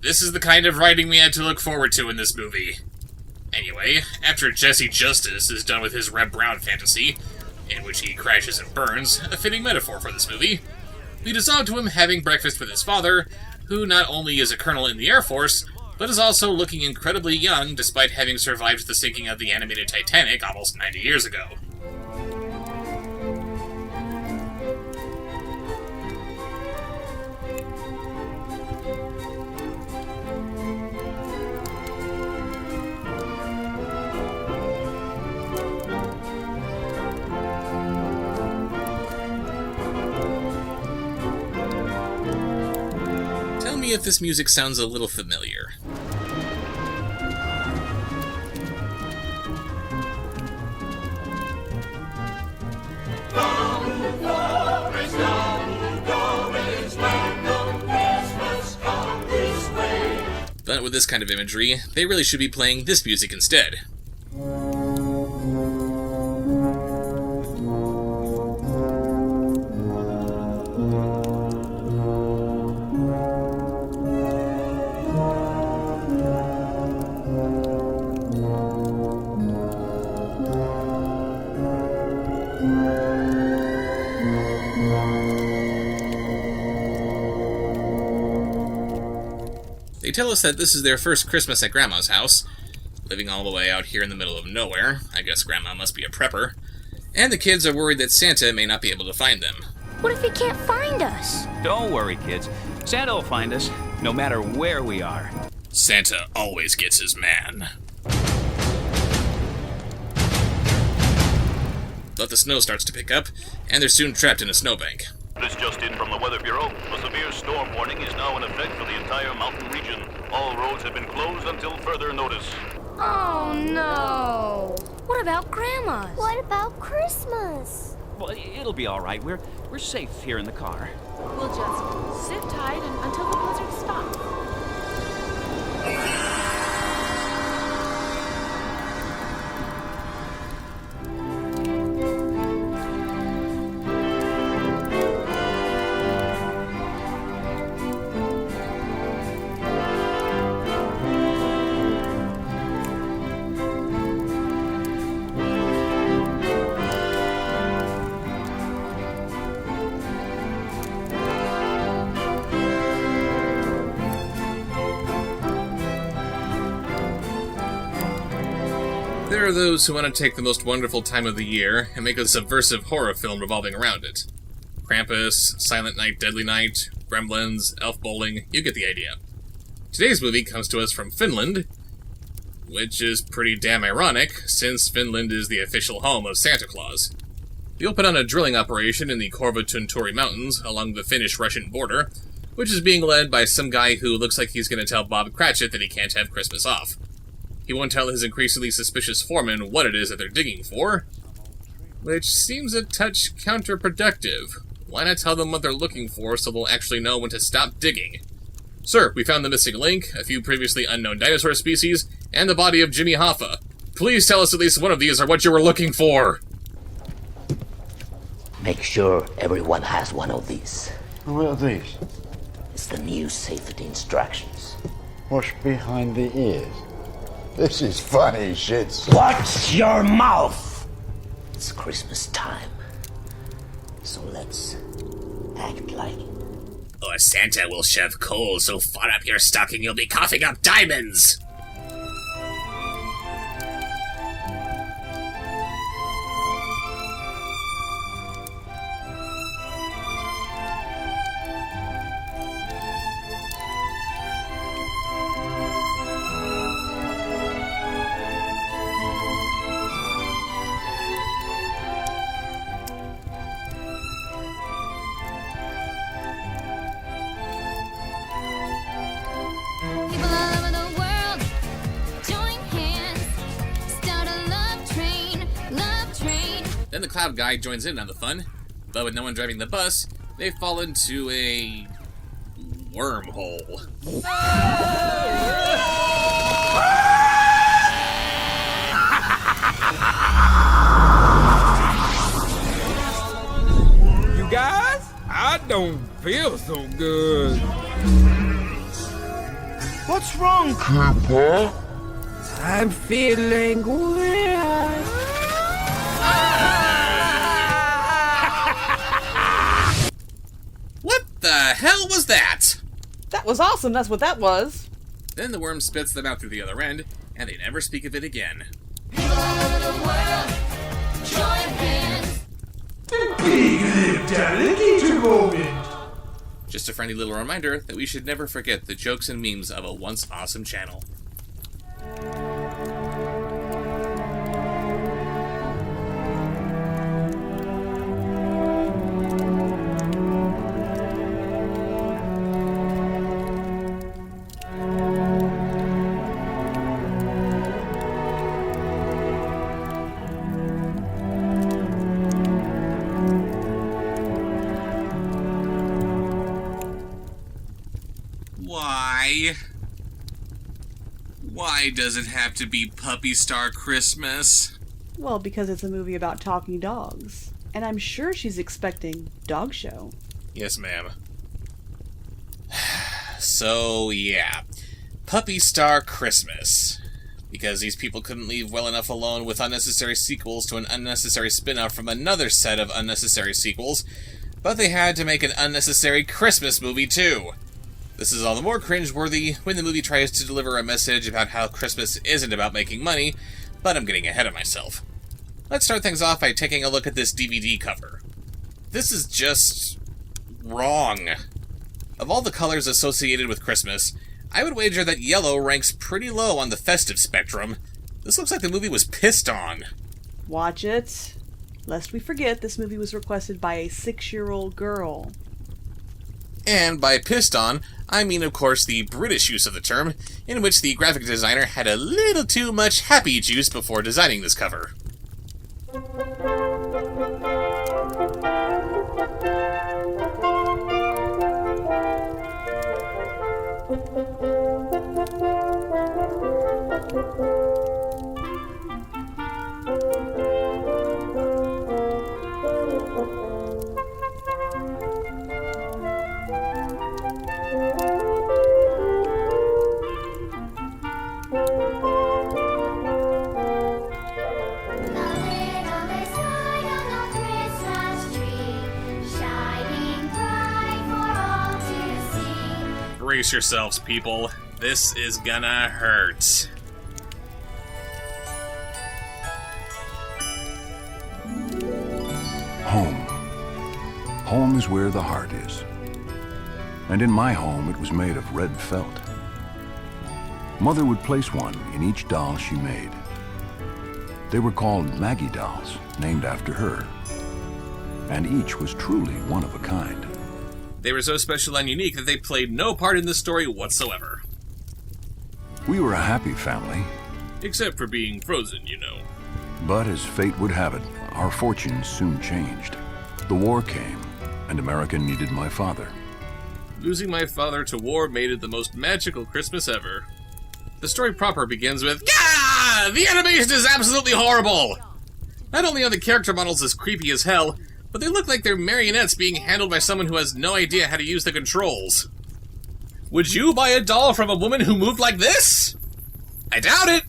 This is the kind of writing we had to look forward to in this movie. Anyway, after Jesse Justice is done with his Reb Brown fantasy, in which he crashes and burns, a fitting metaphor for this movie, we dissolve to him having breakfast with his father, who not only is a colonel in the Air Force, but is also looking incredibly young despite having survived the sinking of the animated Titanic almost 90 years ago. Tell me if this music sounds a little familiar. But with this kind of imagery, they really should be playing this music instead. They tell us that this is their first Christmas at Grandma's house, living all the way out here in the middle of nowhere. I guess Grandma must be a prepper. And the kids are worried that Santa may not be able to find them. What if he can't find us? Don't worry, kids. Santa will find us, no matter where we are. Santa always gets his man. But the snow starts to pick up, and they're soon trapped in a snowbank. This just in from the Weather Bureau. A severe storm warning is now in effect for the entire mountain region. All roads have been closed until further notice. Oh no! What about Grandma's? What about Christmas? Well, it'll be all right. We're safe here in the car. We'll just sit tight until the blizzard stops. There are those who want to take the most wonderful time of the year and make a subversive horror film revolving around it. Krampus, Silent Night, Deadly Night, Gremlins, Elf Bowling, you get the idea. Today's movie comes to us from Finland, which is pretty damn ironic, since Finland is the official home of Santa Claus. You'll put on a drilling operation in the Korvatunturi Mountains along the Finnish-Russian border, which is being led by some guy who looks like he's going to tell Bob Cratchit that he can't have Christmas off. He won't tell his increasingly suspicious foreman what it is that they're digging for, which seems a touch counterproductive. Why not tell them what they're looking for so they'll actually know when to stop digging? Sir, we found the missing link, a few previously unknown dinosaur species, and the body of Jimmy Hoffa. Please tell us at least one of these are what you were looking for! Make sure everyone has one of these. What are these? It's the new safety instructions. What's behind the ears? This is funny shit. Watch your mouth! It's Christmas time. So let's act like it. Or Santa will shove coal so far up your stocking you'll be coughing up diamonds! Then the cloud guy joins in on the fun, but with no one driving the bus, they fall into a wormhole. You guys, I don't feel so good. What's wrong, Cooper? I'm feeling weird. What the hell was that? That was awesome, that's what that was. Then the worm spits them out through the other end, and they never speak of it again. Just a friendly little reminder that we should never forget the jokes and memes of a once awesome channel. Why does it have to be Puppy Star Christmas? Well, because it's a movie about talking dogs. And I'm sure she's expecting Dog Show. Yes, ma'am. So, yeah. Puppy Star Christmas. Because these people couldn't leave well enough alone with unnecessary sequels to an unnecessary spin-off from another set of unnecessary sequels, but they had to make an unnecessary Christmas movie, too. This is all the more cringeworthy when the movie tries to deliver a message about how Christmas isn't about making money, but I'm getting ahead of myself. Let's start things off by taking a look at this DVD cover. This is just wrong. Of all the colors associated with Christmas, I would wager that yellow ranks pretty low on the festive spectrum. This looks like the movie was pissed on. Watch it. Lest we forget, this movie was requested by a 6-year-old girl. And by pissed on, I mean, of course, the British use of the term, in which the graphic designer had a little too much happy juice before designing this cover. Brace yourselves, people. This is gonna hurt. Home. Home is where the heart is. And in my home, it was made of red felt. Mother would place one in each doll she made. They were called Maggie dolls, named after her. And each was truly one of a kind. They were so special and unique that they played no part in the story whatsoever. We were a happy family. Except for being frozen, you know. But as fate would have it, our fortunes soon changed. The war came, and America needed my father. Losing my father to war made it the most magical Christmas ever. The story proper begins with, "Gah! The animation is absolutely horrible! Not only are the character models as creepy as hell, but they look like they're marionettes being handled by someone who has no idea how to use the controls. Would you buy a doll from a woman who moved like this? I doubt it!"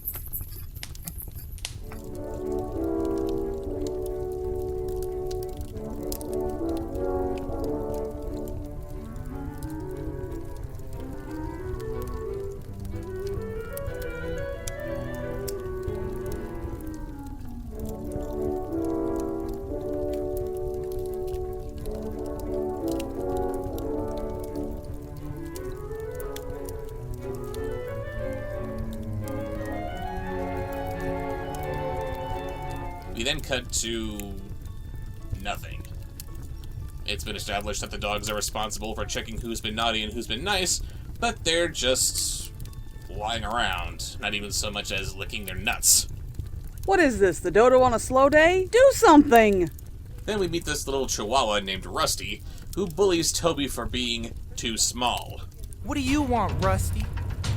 We then cut to nothing. It's been established that the dogs are responsible for checking who's been naughty and who's been nice, but they're just lying around, not even so much as licking their nuts. What is this, the dodo on a slow day? Do something! Then we meet this little chihuahua named Rusty, who bullies Toby for being too small. What do you want, Rusty?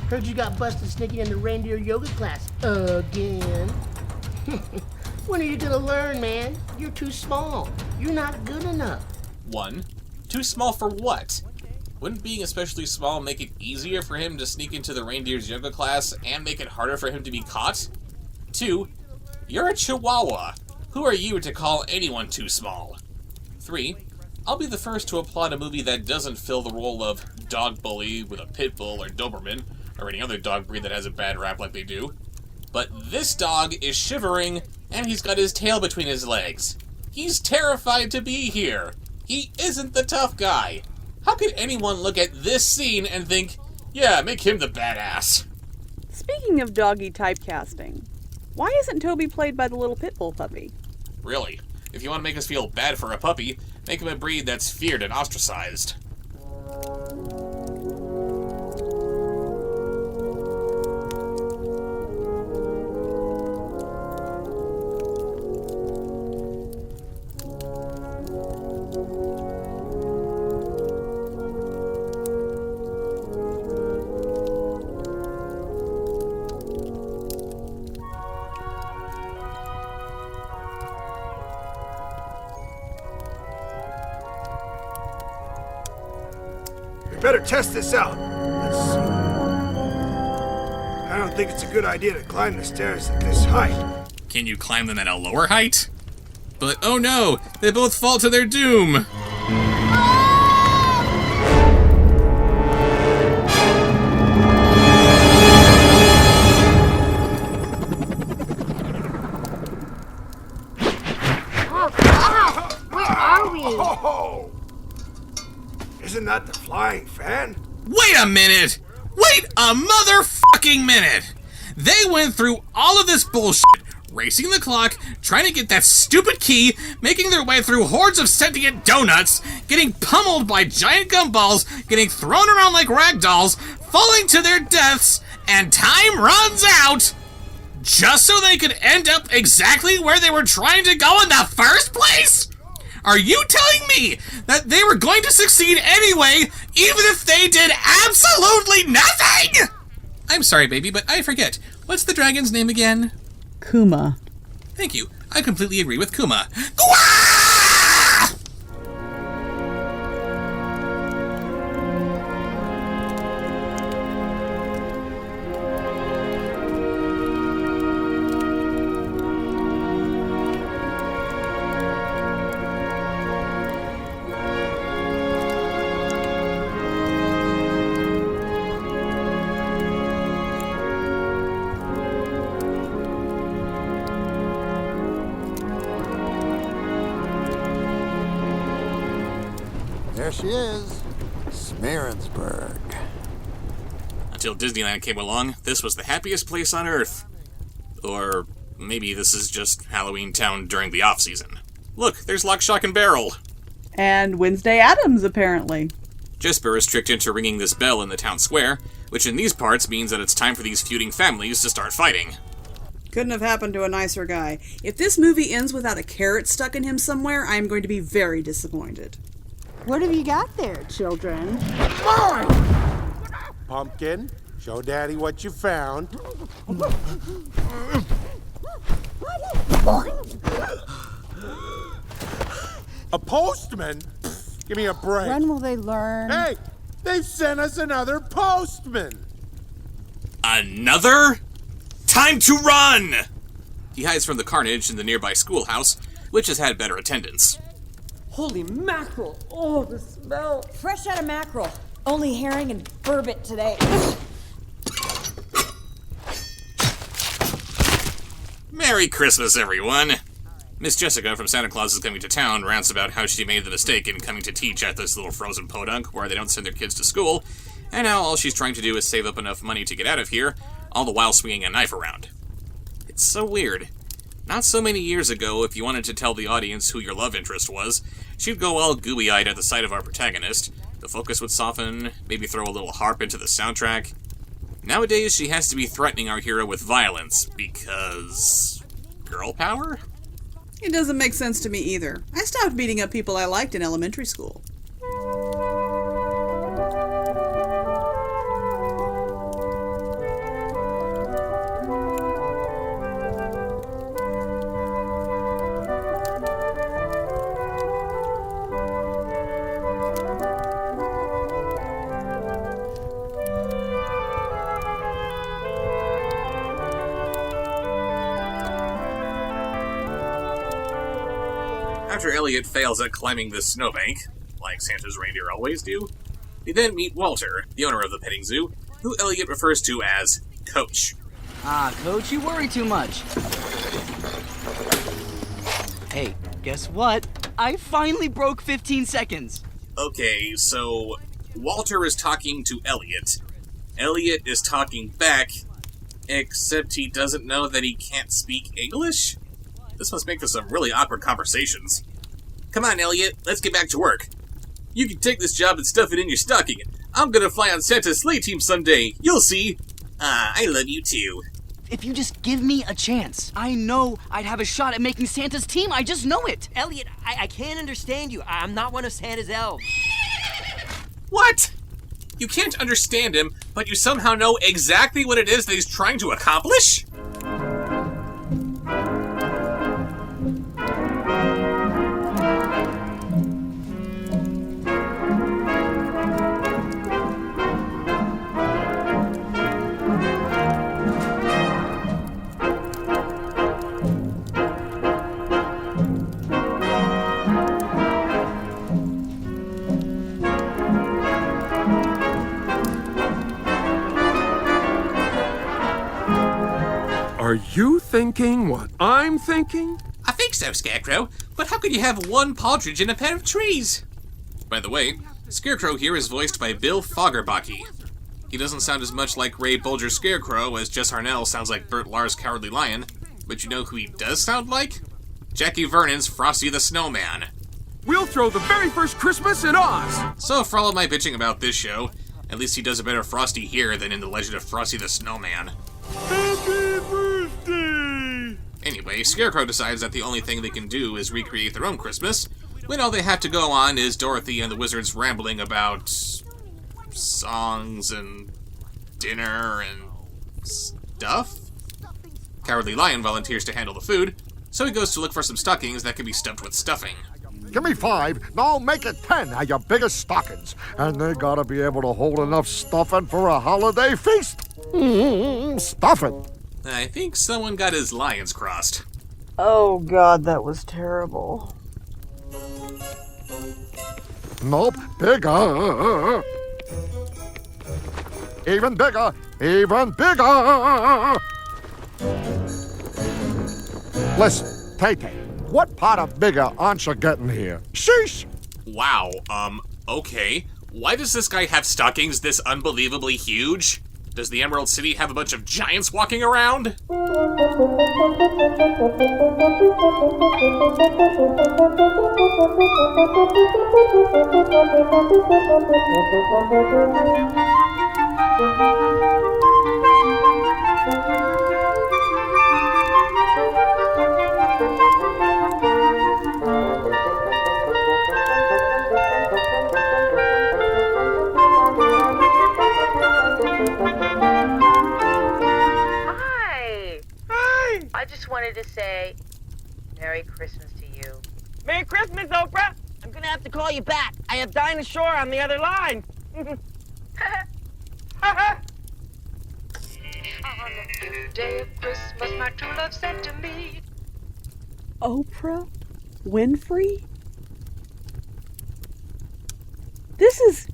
Heard you got busted sneaking into reindeer yoga class again. When are you gonna learn, man? You're too small. You're not good enough. 1. Too small for what? Wouldn't being especially small make it easier for him to sneak into the reindeer's yoga class and make it harder for him to be caught? 2. You're a chihuahua. Who are you to call anyone too small? 3. I'll be the first to applaud a movie that doesn't fill the role of dog bully with a pit bull or Doberman, or any other dog breed that has a bad rap like they do. But this dog is shivering, and he's got his tail between his legs. He's terrified to be here. He isn't the tough guy. How could anyone look at this scene and think, yeah, make him the badass? Speaking of doggy typecasting, why isn't Toby played by the little pit bull puppy? Really? If you want to make us feel bad for a puppy, make him a breed that's feared and ostracized. Better test this out. Let's see. I don't think it's a good idea to climb the stairs at this height. Can you climb them at a lower height? But oh no, they both fall to their doom. Where are we? Oh! Isn't that the flying fan? Wait a minute! Wait a motherfucking minute! They went through all of this bullshit, racing the clock, trying to get that stupid key, making their way through hordes of sentient donuts, getting pummeled by giant gumballs, getting thrown around like rag dolls, falling to their deaths, and time runs out just so they could end up exactly where they were trying to go in the first place? Are you telling me that they were going to succeed anyway, even if they did absolutely nothing? I'm sorry, baby, but I forget. What's the dragon's name again? Kuma. Thank you. I completely agree with Kuma. There she is, Smearensburg. Until Disneyland came along, this was the happiest place on Earth. Or maybe this is just Halloween Town during the off-season. Look, there's Lock, Shock, and Barrel. And Wednesday Addams, apparently. Jesper is tricked into ringing this bell in the town square, which in these parts means that it's time for these feuding families to start fighting. Couldn't have happened to a nicer guy. If this movie ends without a carrot stuck in him somewhere, I am going to be very disappointed. What have you got there, children? Pumpkin, show Daddy what you found. A postman? Give me a break. When will they learn? Hey, they've sent us another postman. Another? Time to run! He hides from the carnage in the nearby schoolhouse, which has had better attendance. Holy mackerel! Oh, the smell! Fresh out of mackerel. Only herring and burbot today. Merry Christmas, everyone! Miss Jessica from Santa Claus is Coming to Town rants about how she made the mistake in coming to teach at this little frozen podunk where they don't send their kids to school, and now all she's trying to do is save up enough money to get out of here, all the while swinging a knife around. It's so weird. Not so many years ago, if you wanted to tell the audience who your love interest was, she'd go all gooey-eyed at the sight of our protagonist, the focus would soften, maybe throw a little harp into the soundtrack. Nowadays, she has to be threatening our hero with violence, because... girl power? It doesn't make sense to me either. I stopped beating up people I liked in elementary school. After Elliot fails at climbing the snowbank, like Santa's reindeer always do, we then meet Walter, the owner of the petting zoo, who Elliot refers to as Coach. Ah, Coach, you worry too much. Hey, guess what? I finally broke 15 seconds. Okay, so Walter is talking to Elliot. Elliot is talking back, except he doesn't know that he can't speak English? This must make for some really awkward conversations. Come on, Elliot, let's get back to work. You can take this job and stuff it in your stocking. I'm gonna fly on Santa's sleigh team someday. You'll see. I love you too. If you just give me a chance, I know I'd have a shot at making Santa's team. I just know it. Elliot, I can't understand you. I'm not one of Santa's elves. What? You can't understand him, but you somehow know exactly what it is that he's trying to accomplish? Are you thinking what I'm thinking? I think so, Scarecrow, but how could you have one partridge in a pair of trees? By the way, Scarecrow here is voiced by Bill Foggerbocke. He doesn't sound as much like Ray Bolger's Scarecrow as Jess Harnell sounds like Bert Lahr's Cowardly Lion, but you know who he does sound like? Jackie Vernon's Frosty the Snowman. We'll throw the very first Christmas in Oz! So for all of my bitching about this show, at least he does a better Frosty here than in The Legend of Frosty the Snowman. Happy birthday! Anyway, Scarecrow decides that the only thing they can do is recreate their own Christmas, when all they have to go on is Dorothy and the Wizards rambling about songs and dinner and stuff. Cowardly Lion volunteers to handle the food, so he goes to look for some stockings that can be stuffed with stuffing. Give me 5, now make it 10 of your biggest stockings. And they gotta be able to hold enough stuffing for a holiday feast. Stuffing. I think someone got his lions crossed. Oh god, that was terrible. Nope, bigger. Even bigger, even bigger. Listen, Tay-Tay, what part of bigger aren't you getting here? Sheesh! Wow, okay. Why does this guy have stockings this unbelievably huge? Does the Emerald City have a bunch of giants walking around? I just wanted to say Merry Christmas to you. Merry Christmas, Oprah! I'm gonna have to call you back. I have Dinah Shore on the other line. On the 5th day of Christmas, my true love sent to me. Oprah Winfrey? This is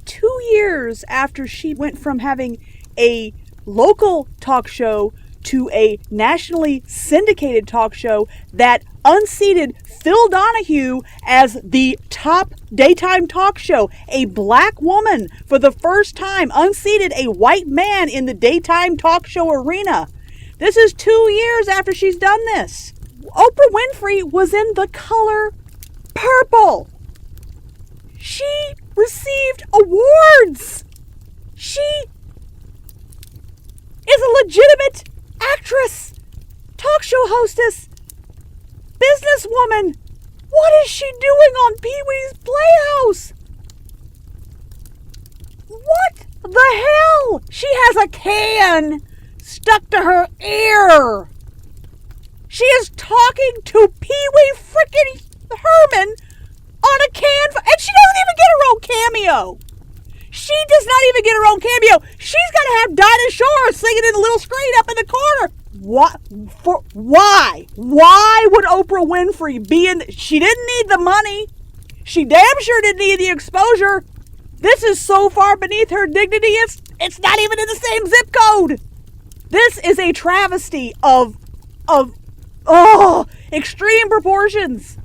2 years after she went from having a local talk show to a nationally syndicated talk show that unseated Phil Donahue as the top daytime talk show. A black woman, for the first time, unseated a white man in the daytime talk show arena. This is 2 years after she's done this. Oprah Winfrey was in the color purple. She received awards. She is a legitimate actress, talk show hostess, businesswoman. What is she doing on Pee-wee's Playhouse? What the hell? She has a can stuck to her ear. She is talking to Pee-wee frickin' Herman on a can, and she doesn't even get her own cameo. She does not even get her own cameo. She's got to have Dinah Shore singing in the little screen up in the corner. What? Why? Why would Oprah Winfrey be in... She didn't need the money. She damn sure didn't need the exposure. This is so far beneath her dignity, it's not even in the same zip code. This is a travesty of extreme proportions.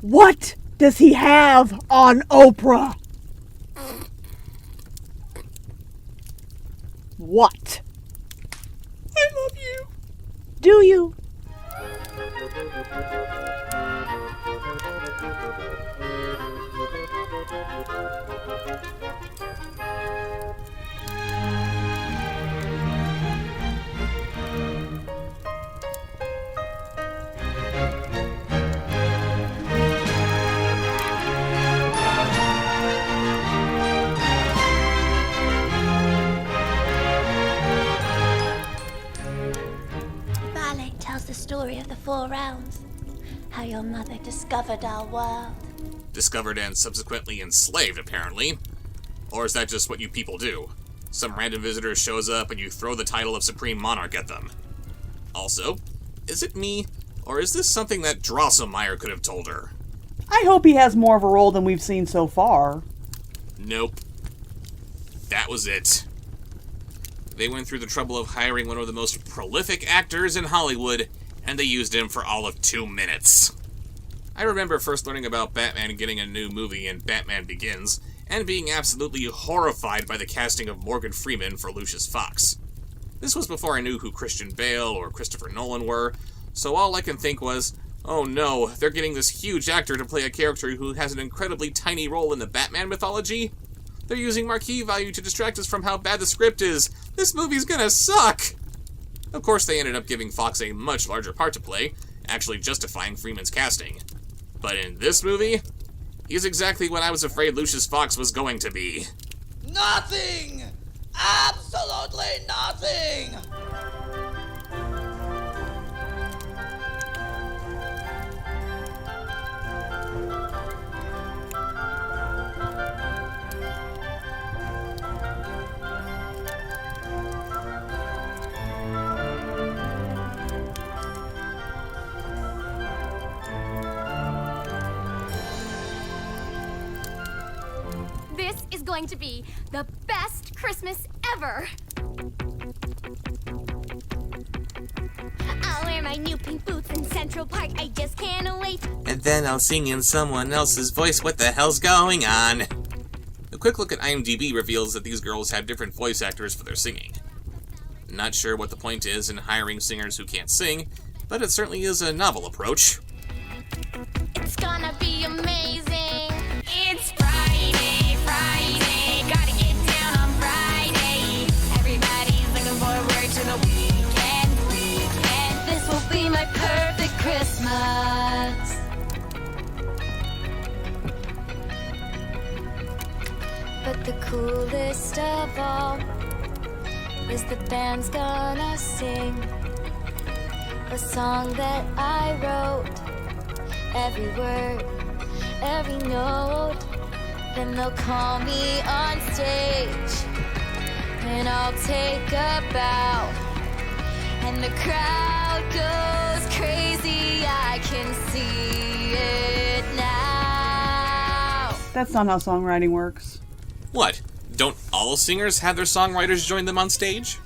What does he have on Oprah? What? I love you. Do you? The story of the 4 rounds. How your mother discovered our world. Discovered and subsequently enslaved, apparently. Or is that just what you people do? Some random visitor shows up and you throw the title of Supreme Monarch at them. Also, is it me, or is this something that Drosselmeyer could have told her? I hope he has more of a role than we've seen so far. Nope. That was it. They went through the trouble of hiring one of the most prolific actors in Hollywood, and they used him for all of 2 minutes. I remember first learning about Batman getting a new movie in Batman Begins, and being absolutely horrified by the casting of Morgan Freeman for Lucius Fox. This was before I knew who Christian Bale or Christopher Nolan were, so all I can think was, oh no, they're getting this huge actor to play a character who has an incredibly tiny role in the Batman mythology? They're using marquee value to distract us from how bad the script is. This movie's gonna suck! Of course, they ended up giving Fox a much larger part to play, actually justifying Freeman's casting. But in this movie, he's exactly what I was afraid Lucius Fox was going to be. Nothing! Absolutely nothing! This is going to be the best Christmas ever! I'll wear my new pink boots in Central Park, I just can't wait! And then I'll sing in someone else's voice. What the hell's going on? A quick look at IMDb reveals that these girls have different voice actors for their singing. Not sure what the point is in hiring singers who can't sing, but it certainly is a novel approach. It's gonna be amazing! It's Friday, gotta get down on Friday. Everybody's looking forward to the weekend. This will be my perfect Christmas. But the coolest of all is the band's gonna sing a song that I wrote. Every word, every note. Then they'll call me on stage, and I'll take a bow, and the crowd goes crazy. I can see it now. That's not how songwriting works. What? Don't all singers have their songwriters join them on stage?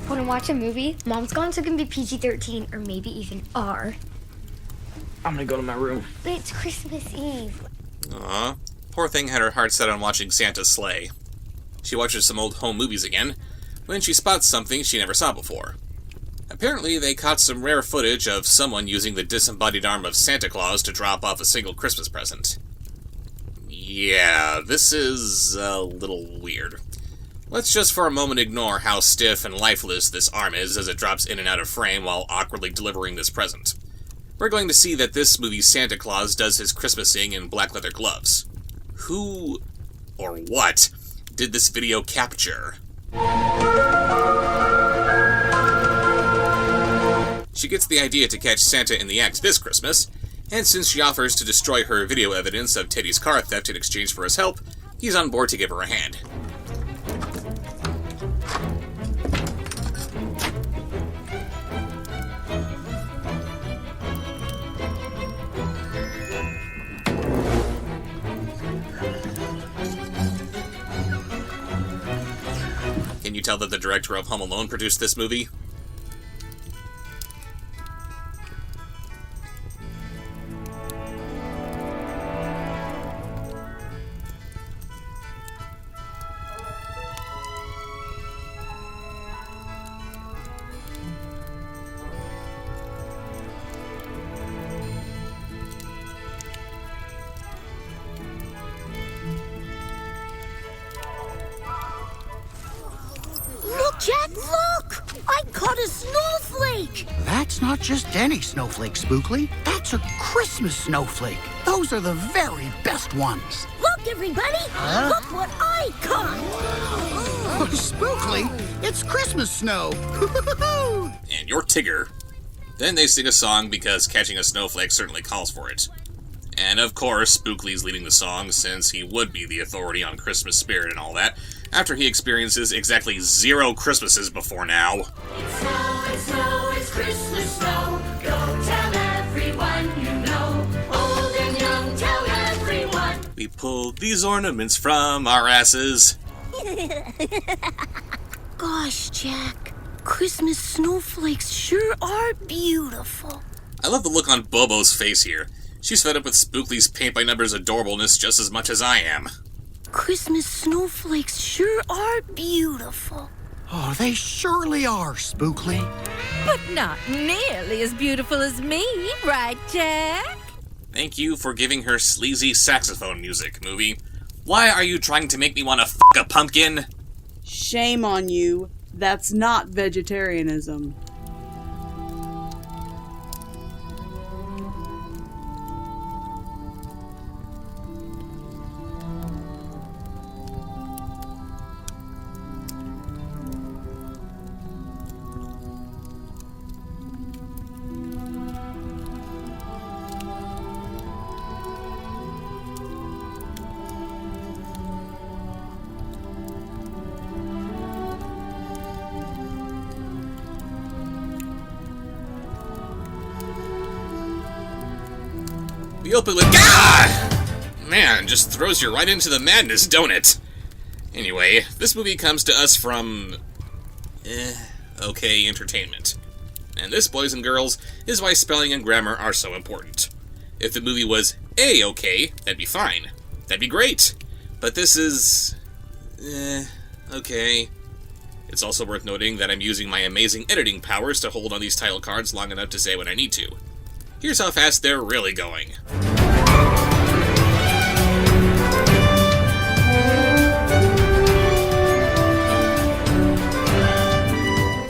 Want to watch a movie? Mom's gone, so it can be PG-13 or maybe even R. I'm gonna go to my room. But it's Christmas Eve. Aw, poor thing had her heart set on watching Santa's sleigh. She watches some old home movies again, when she spots something she never saw before. Apparently, they caught some rare footage of someone using the disembodied arm of Santa Claus to drop off a single Christmas present. Yeah, this is a little weird. Let's just for a moment ignore how stiff and lifeless this arm is as it drops in and out of frame while awkwardly delivering this present. we're going to see that this movie's Santa Claus does his Christmasing in black leather gloves. Who, or what, did this video capture? She gets the idea to catch Santa in the act this Christmas, and since she offers to destroy her video evidence of Teddy's car theft in exchange for his help, he's on board to give her a hand. Can you tell that the director of Home Alone produced this movie? Look, Jack, look! I caught a snowflake! That's not just any snowflake, Spookly. That's a Christmas snowflake. Those are the very best ones. Look, everybody! Huh? Look what I caught! Oh, Spookly, it's Christmas snow. And you're Tigger. Then they sing a song because catching a snowflake certainly calls for it. And of course, Spookly's leading the song since he would be the authority on Christmas spirit and all that, after he experiences exactly 0 Christmases before now. It's snow, it's Christmas snow. Go tell everyone you know. Old and young, tell everyone. We pulled these ornaments from our asses. Gosh, Jack, Christmas snowflakes sure are beautiful. I love the look on Bobo's face here. She's fed up with Spookly's paint-by-numbers adorableness just as much as I am. Christmas snowflakes sure are beautiful. Oh, they surely are, Spookly. But not nearly as beautiful as me, right, Jack? Thank you for giving her sleazy saxophone music, movie. Why are you trying to make me want to f*** a pumpkin? Shame on you. That's not vegetarianism. We open with GAH! Man, just throws you right into the madness, don't it? Anyway, this movie comes to us from... okay entertainment. And this, boys and girls, is why spelling and grammar are so important. If the movie was A-okay, that'd be fine. That'd be great. But this is... okay. It's also worth noting that I'm using my amazing editing powers to hold on these title cards long enough to say what I need to. Here's how fast they're really going.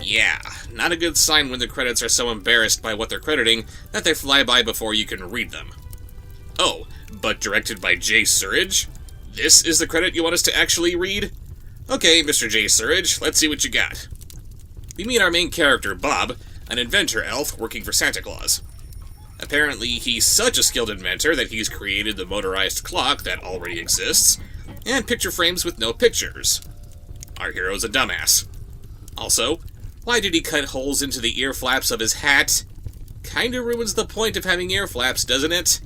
Yeah, not a good sign when the credits are so embarrassed by what they're crediting that they fly by before you can read them. Oh, but directed by Jay Surridge? This is the credit you want us to actually read? Okay, Mr. Jay Surridge, let's see what you got. We meet our main character, Bob, an inventor elf working for Santa Claus. Apparently, he's such a skilled inventor that he's created the motorized clock that already exists, and picture frames with no pictures. Our hero's a dumbass. Also, why did he cut holes into the ear flaps of his hat? Kinda ruins the point of having ear flaps, doesn't it?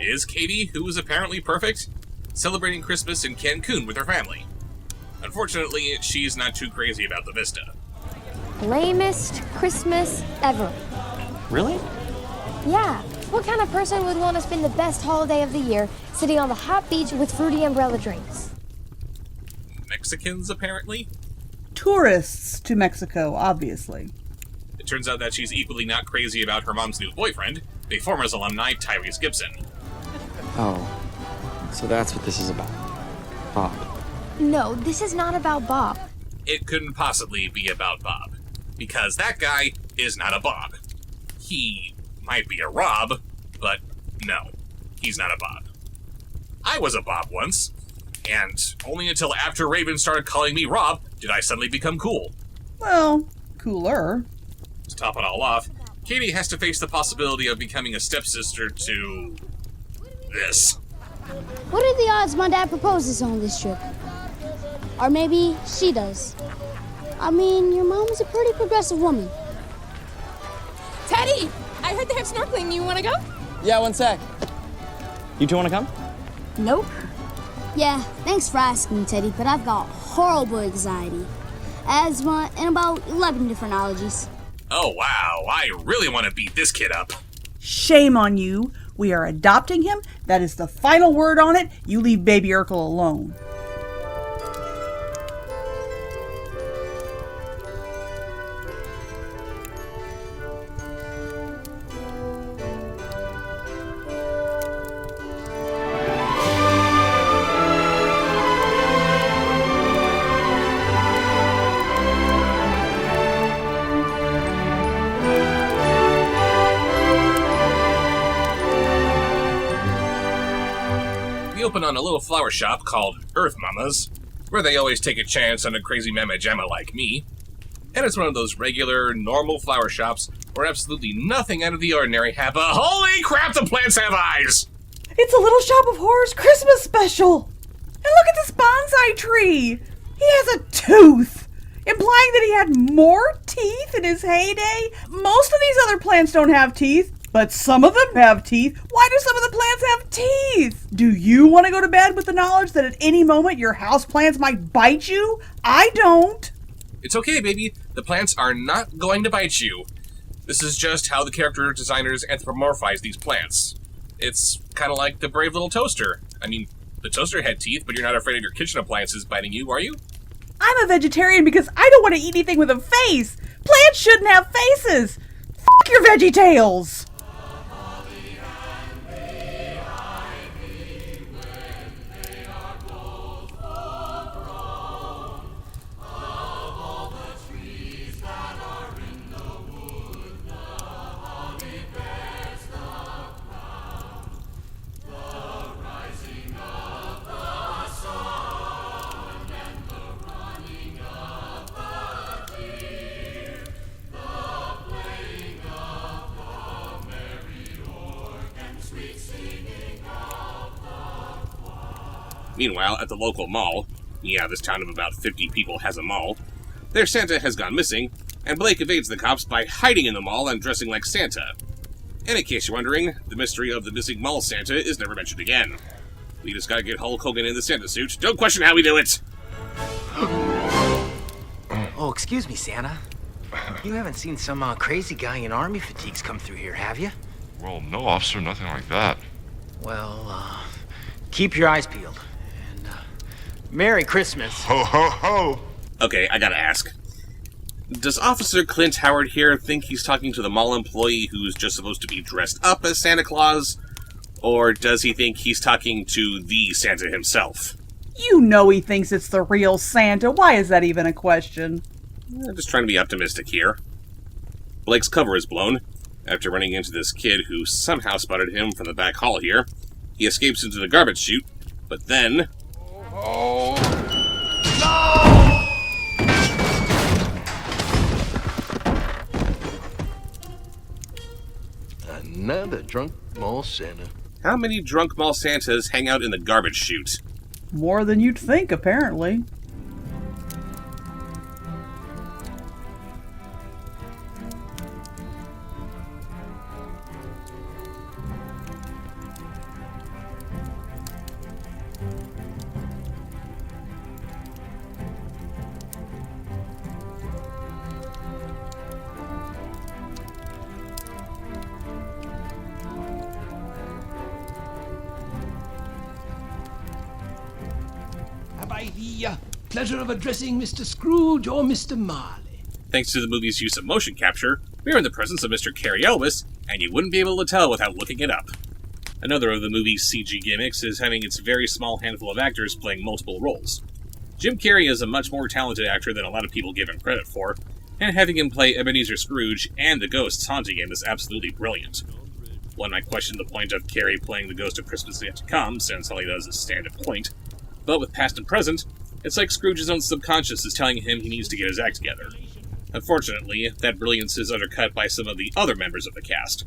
Is Katie, who is apparently perfect, celebrating Christmas in Cancun with her family. Unfortunately, she's not too crazy about the vista. Lamest Christmas ever. Really? Yeah. What kind of person would want to spend the best holiday of the year sitting on the hot beach with fruity umbrella drinks? Mexicans, apparently. Tourists to Mexico, obviously. It turns out that she's equally not crazy about her mom's new boyfriend, Bayformers alumni Tyrese Gibson. Oh, so that's what this is about. Bob. No, this is not about Bob. It couldn't possibly be about Bob, because that guy is not a Bob. He might be a Rob, but no, he's not a Bob. I was a Bob once, and only until after Raven started calling me Rob did I suddenly become cool. Well, cooler. To top it all off, Katie has to face the possibility of becoming a stepsister to... this. What are the odds my dad proposes on this trip? Or maybe she does. I mean, your mom is a pretty progressive woman. Teddy! I heard they have snorkeling. You want to go? Yeah, one sec. You two want to come? Nope. Yeah, thanks for asking, Teddy, but I've got horrible anxiety, asthma, and about 11 different allergies. Oh wow, I really want to beat this kid up. Shame on you. We are adopting him. That is the final word on it. You leave baby Urkel alone. We open on a little flower shop called Earth Mamas, where they always take a chance on a crazy mama jamma like me. And it's one of those regular, normal flower shops where absolutely nothing out of the ordinary happens. Holy crap, the plants have eyes! It's a Little Shop of Horrors Christmas special. And look at this bonsai tree. He has a tooth, implying that he had more teeth in his heyday. Most of these other plants don't have teeth, but some of them have teeth. Why do some of the plants have teeth? Do you want to go to bed with the knowledge that at any moment your houseplants might bite you? I don't. It's okay, baby. The plants are not going to bite you. This is just how the character designers anthropomorphize these plants. It's kind of like the brave little toaster. I mean, the toaster had teeth, but you're not afraid of your kitchen appliances biting you, are you? I'm a vegetarian because I don't want to eat anything with a face. Plants shouldn't have faces. F*** your veggie tails. Meanwhile, at the local mall, yeah, this town of about 50 people has a mall, their Santa has gone missing, and Blake evades the cops by hiding in the mall and dressing like Santa. And in case you're wondering, the mystery of the missing mall Santa is never mentioned again. We just gotta get Hulk Hogan in the Santa suit. Don't question how we do it! Oh, excuse me, Santa. You haven't seen some crazy guy in army fatigues come through here, have you? Well, no, officer, nothing like that. Well, keep your eyes peeled. And, Merry Christmas. Ho, ho, ho! Okay, I gotta ask. Does Officer Clint Howard here think he's talking to the mall employee who's just supposed to be dressed up as Santa Claus? Or does he think he's talking to the Santa himself? You know he thinks it's the real Santa. Why is that even a question? I'm just trying to be optimistic here. Blake's cover is blown. After running into this kid who somehow spotted him from the back hall here, he escapes into the garbage chute, but then... Oh! No! Another drunk mall Santa. How many drunk mall Santas hang out in the garbage chute? More than you'd think, apparently. pleasure of addressing Mr. Scrooge or Mr. Marley. Thanks to the movie's use of motion capture, we are in the presence of Mr. Cary Elwes, and you wouldn't be able to tell without looking it up. Another of the movie's CG gimmicks is having its very small handful of actors playing multiple roles. Jim Carrey is a much more talented actor than a lot of people give him credit for, and having him play Ebenezer Scrooge and the ghosts haunting him is absolutely brilliant. One might question the point of Carrey playing the ghost of Christmas yet to come, since all he does is stand and point, but with past and present, it's like Scrooge's own subconscious is telling him he needs to get his act together. Unfortunately, that brilliance is undercut by some of the other members of the cast.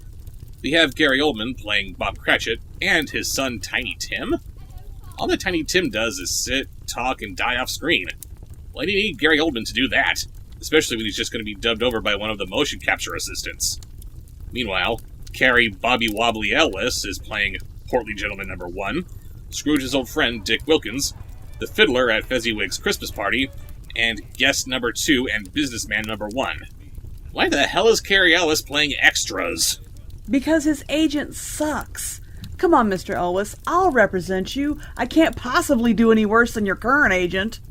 We have Gary Oldman playing Bob Cratchit, and his son Tiny Tim? All that Tiny Tim does is sit, talk, and die off screen. Why do you need Gary Oldman to do that? Especially when he's just going to be dubbed over by one of the motion capture assistants. Meanwhile, Cary Bobby Wobbly Elwes is playing Portly Gentleman number 1, Scrooge's old friend Dick Wilkins, the fiddler at Fezziwig's Christmas party, and guest number 2 and businessman number 1. Why the hell is Cary Elwes playing extras? Because his agent sucks. Come on, Mr. Elwes, I'll represent you. I can't possibly do any worse than your current agent.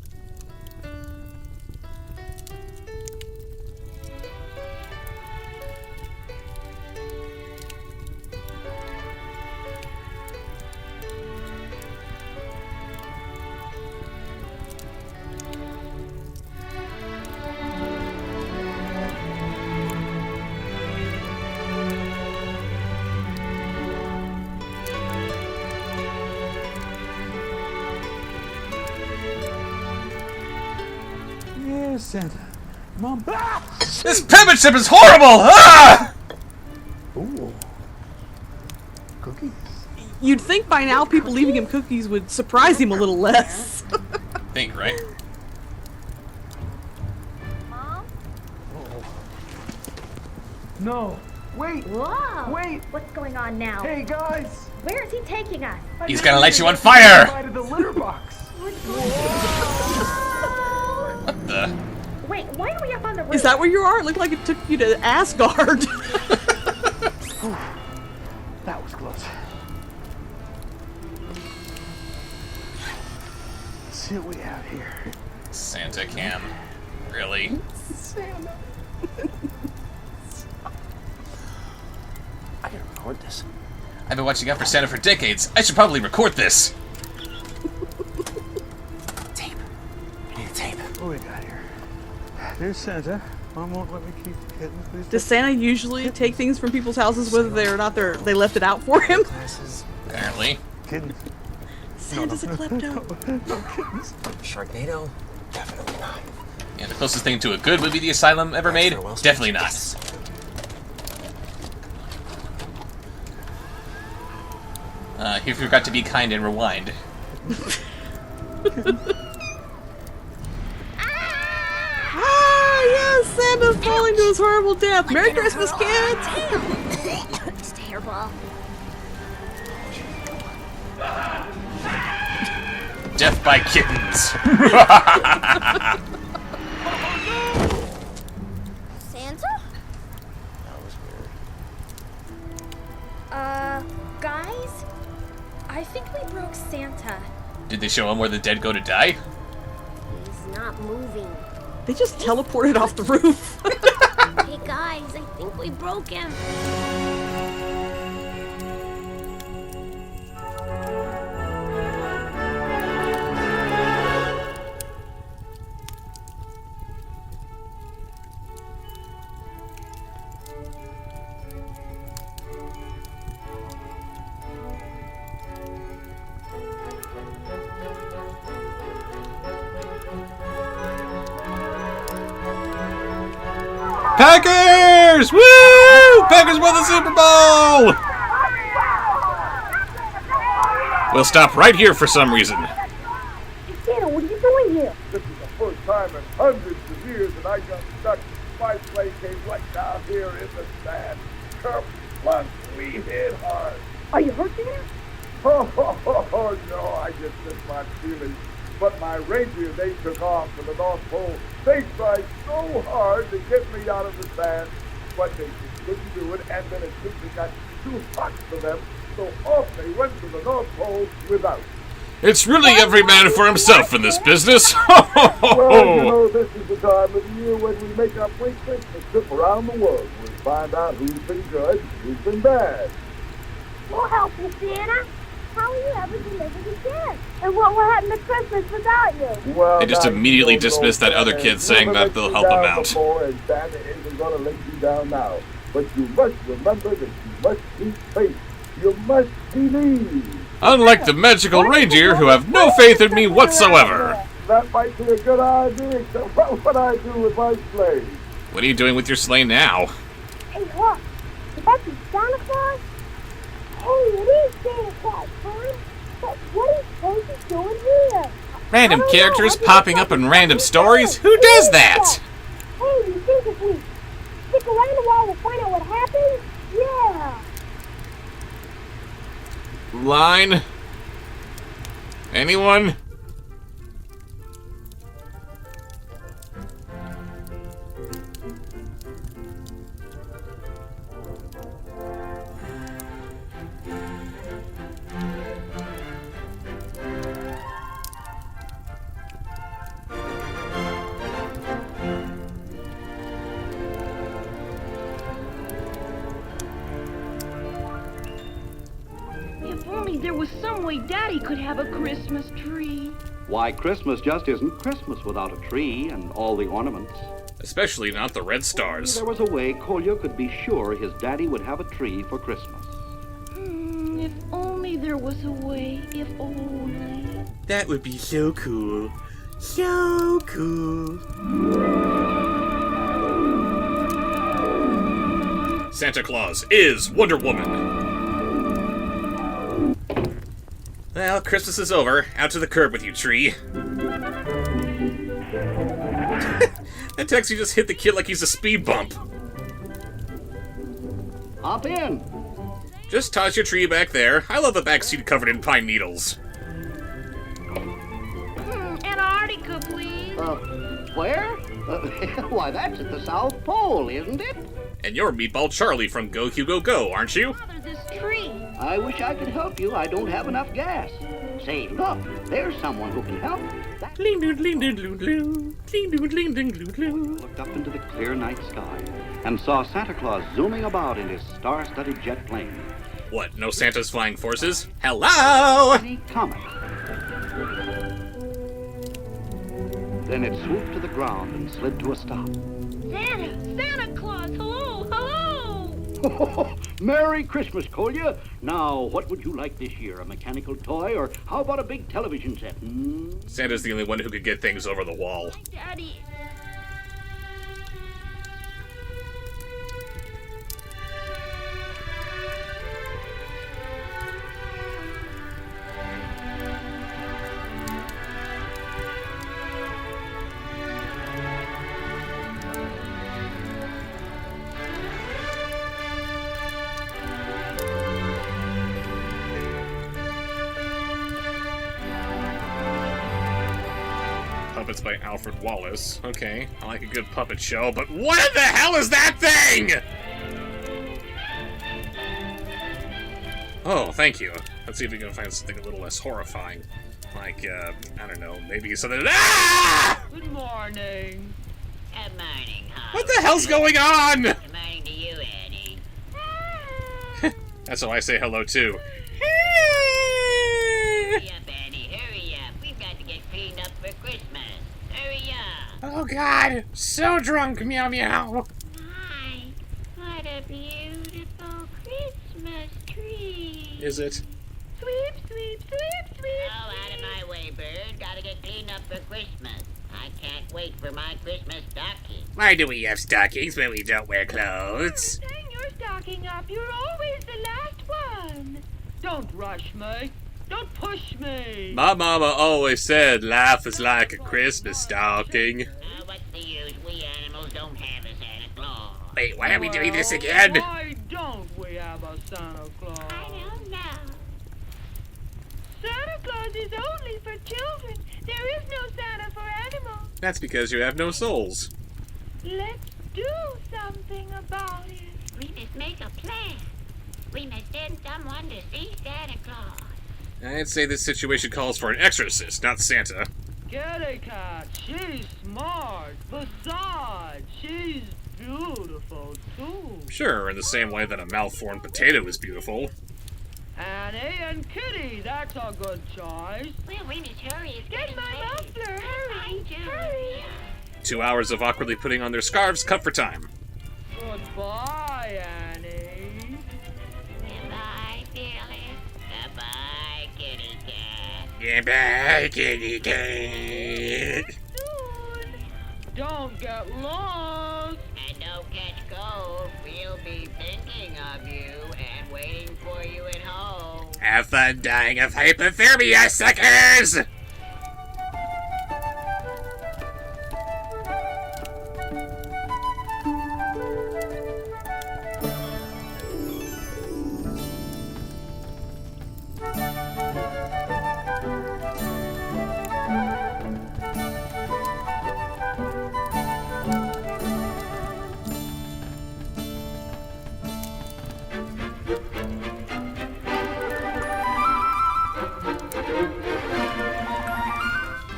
Santa. Mom. This penmanship is horrible! Ah! Ooh. Cookies? You'd think by now people leaving him cookies would surprise him a little less. Think, right? Mom? No. Wait. Whoa. Wait. What's going on now? Hey, guys. Where is he taking us? He's gonna light you on fire! Inside of the litter box. What the? Wait, why are we up on the roof? Is that where you are? It looked like it took you to Asgard. That was close. Let's see what we have here. Santa cam. Really? Santa. I gotta record this. I've been watching out for Santa for decades. I should probably record this. Tape. I need a tape. What do we got here? There's Santa. Mom won't let me keep the kitten. Please. Does Santa usually take things from people's houses whether they're or not they left it out for him? Apparently. Kittens. Santa's a klepto. No kittens. Sharknado? Definitely not. Yeah, the closest thing to a good movie the Asylum ever made? Definitely not. He forgot to be kind and rewind. Yes, Santa's falling to his horrible death. Merry Christmas, kids! It's terrible. Death by kittens. Santa? That was weird. Guys? I think we broke Santa. Did they show him where the dead go to die? He's not moving. They just teleported off the roof. Hey guys, I think we broke him. Packers! Woo! Packers won the Super Bowl! We'll stop right here for some reason. Santa, what are you doing here? This is the first time in hundreds of years that I got stuck. My plane came right down here in the sand. Plus, we hit hard. Are you hurt, Santa? Oh, no, I just missed my feelings. But my reindeer, they took off for the North Pole. They tried so hard to get me out of the sand, but they just couldn't do it, and then it simply got too hot for them, so off they went to the North Pole without. It's really every man for himself in this business. Well, this is the time of the year when we make our free Christmas trip around the world. We find out who's been good, who's been bad. We'll help you, Santa. How will you ever deliver the gifts? And what will happen to Christmas without you? Well, They just immediately dismissed that other kid saying that they'll help him out. And Santa isn't going to let you down now. But you must remember that you must keep faith. You must believe. Unlike the magical reindeer who have no faith in me whatsoever. That might be a good idea, except what would I do with my sleigh? What are you doing with your sleigh now? Hey, look. Is that the Santa Claus? Hey, it is Santa Claus, Tom. But what is Posey doing here? Random characters popping up in random stories? Who does that? Hey, do you think if we stick around a while we'll find out what happens? Yeah. Line? Anyone? If only there was some way Daddy could have a Christmas tree. Why, Christmas just isn't Christmas without a tree and all the ornaments. Especially not the red stars. There was a way Kolya could be sure his daddy would have a tree for Christmas. If only there was a way, if only. That would be so cool. So cool. Santa Claus is Wonder Woman. Well, Christmas is over. Out to the curb with you, tree. That taxi just hit the kid like he's a speed bump. Hop in. Just toss your tree back there. I love the backseat covered in pine needles. Antarctica, please. Where? Why, that's at the South Pole, isn't it? And you're Meatball Charlie from Go Hugo Go, aren't you? This tree. I wish I could help you. I don't have enough gas. Say, look, there's someone who can help. Looked up into the clear night sky and saw Santa Claus zooming about in his star-studded jet plane. What, no Santa's flying forces? Hello! Comet. Then it swooped to the ground and slid to a stop. Santa Claus, hello, hello! Merry Christmas, Kolya. Now, what would you like this year? A mechanical toy, or how about a big television set? Santa's the only one who could get things over the wall. Daddy. Puppets by Alfred Wallace. Okay, I like a good puppet show, but what the hell is that thing? Oh, thank you. Let's see if we can find something a little less horrifying. Like, I don't know, maybe something... Ah! Good morning. Good morning, huh? What the hell's going on? Good morning to you, Eddie. That's how I say hello, too. Hurry up, Eddie, hurry up. We've got to get cleaned up for Christmas. Hurry up. Oh God, so drunk, meow meow. Hi, what a beautiful Christmas tree. Is it? Sweep, sweep, sweep, sweep. Oh, out of my way, bird. Gotta get cleaned up for Christmas. I can't wait for my Christmas stocking. Why do we have stockings when we don't wear clothes? Hang your stocking up. You're always the last one. Don't rush me. Don't push me. My mama always said life is like a Christmas stocking. What's the use? We animals don't have a Santa Claus. Wait, why are we doing this again? Why don't we have a Santa Claus? I don't know. Santa Claus is only for children. There is no Santa for animals. That's because you have no souls. Let's do something about it. We must make a plan. We must send someone to see Santa Claus. I'd say this situation calls for an exorcist, not Santa. Kitty cat, she's smart. Besides, she's beautiful too. Sure, in the same way that a malformed potato is beautiful. Annie and Kitty, that's a good choice. Well, we Miss Hurry is Get my muffler, hurry, hurry. 2 hours of awkwardly putting on their scarves, cut for time. Goodbye, Annie. Goodbye, Phyllis. Goodbye, kitty cat. Goodbye, kitty cat. Don't get lost. And don't catch cold. We'll be thinking of you and waiting for you at home. Have fun dying of hypothermia, suckers!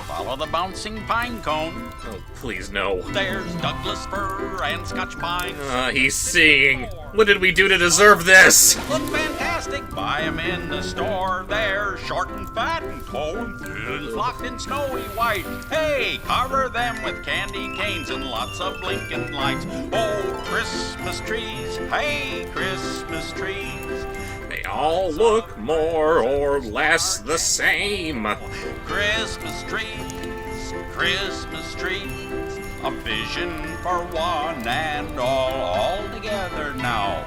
Follow the bouncing pine cone. Oh, please, no. There's Douglas fir and Scotch pine. He's singing. What did we do to deserve this? Look fantastic. Buy 'em in the store. They're short and fat and tall and thin, flocked in snowy white. Hey, cover them with candy canes and lots of blinking lights. Oh, Christmas trees. Hey, Christmas trees. They all look more or less the same. Christmas trees, Christmas trees, a vision for one and all together now.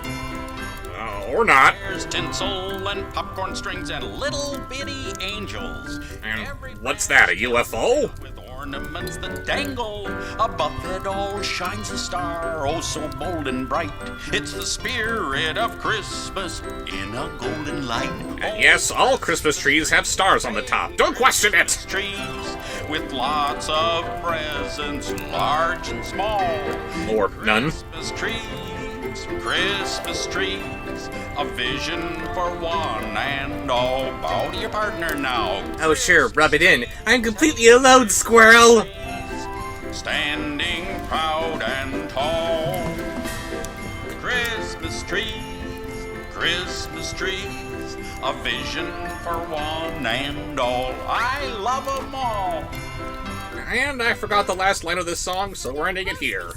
Or not. There's tinsel and popcorn strings and little bitty angels. And what's that, a UFO? With ornaments that dangle. Above it all shines a star, oh so bold and bright. It's the spirit of Christmas in a golden light. And yes, all Christmas trees have stars on the top. Don't question it! Trees with lots of presents, large and small. Or none. Christmas trees, Christmas trees, a vision for one and all. Bow to your partner now. Oh sure, rub it in. I'm completely alone, squirrel! Standing proud and tall. Christmas trees, a vision for one and all. I love 'em all. And I forgot the last line of this song, so we're ending it here.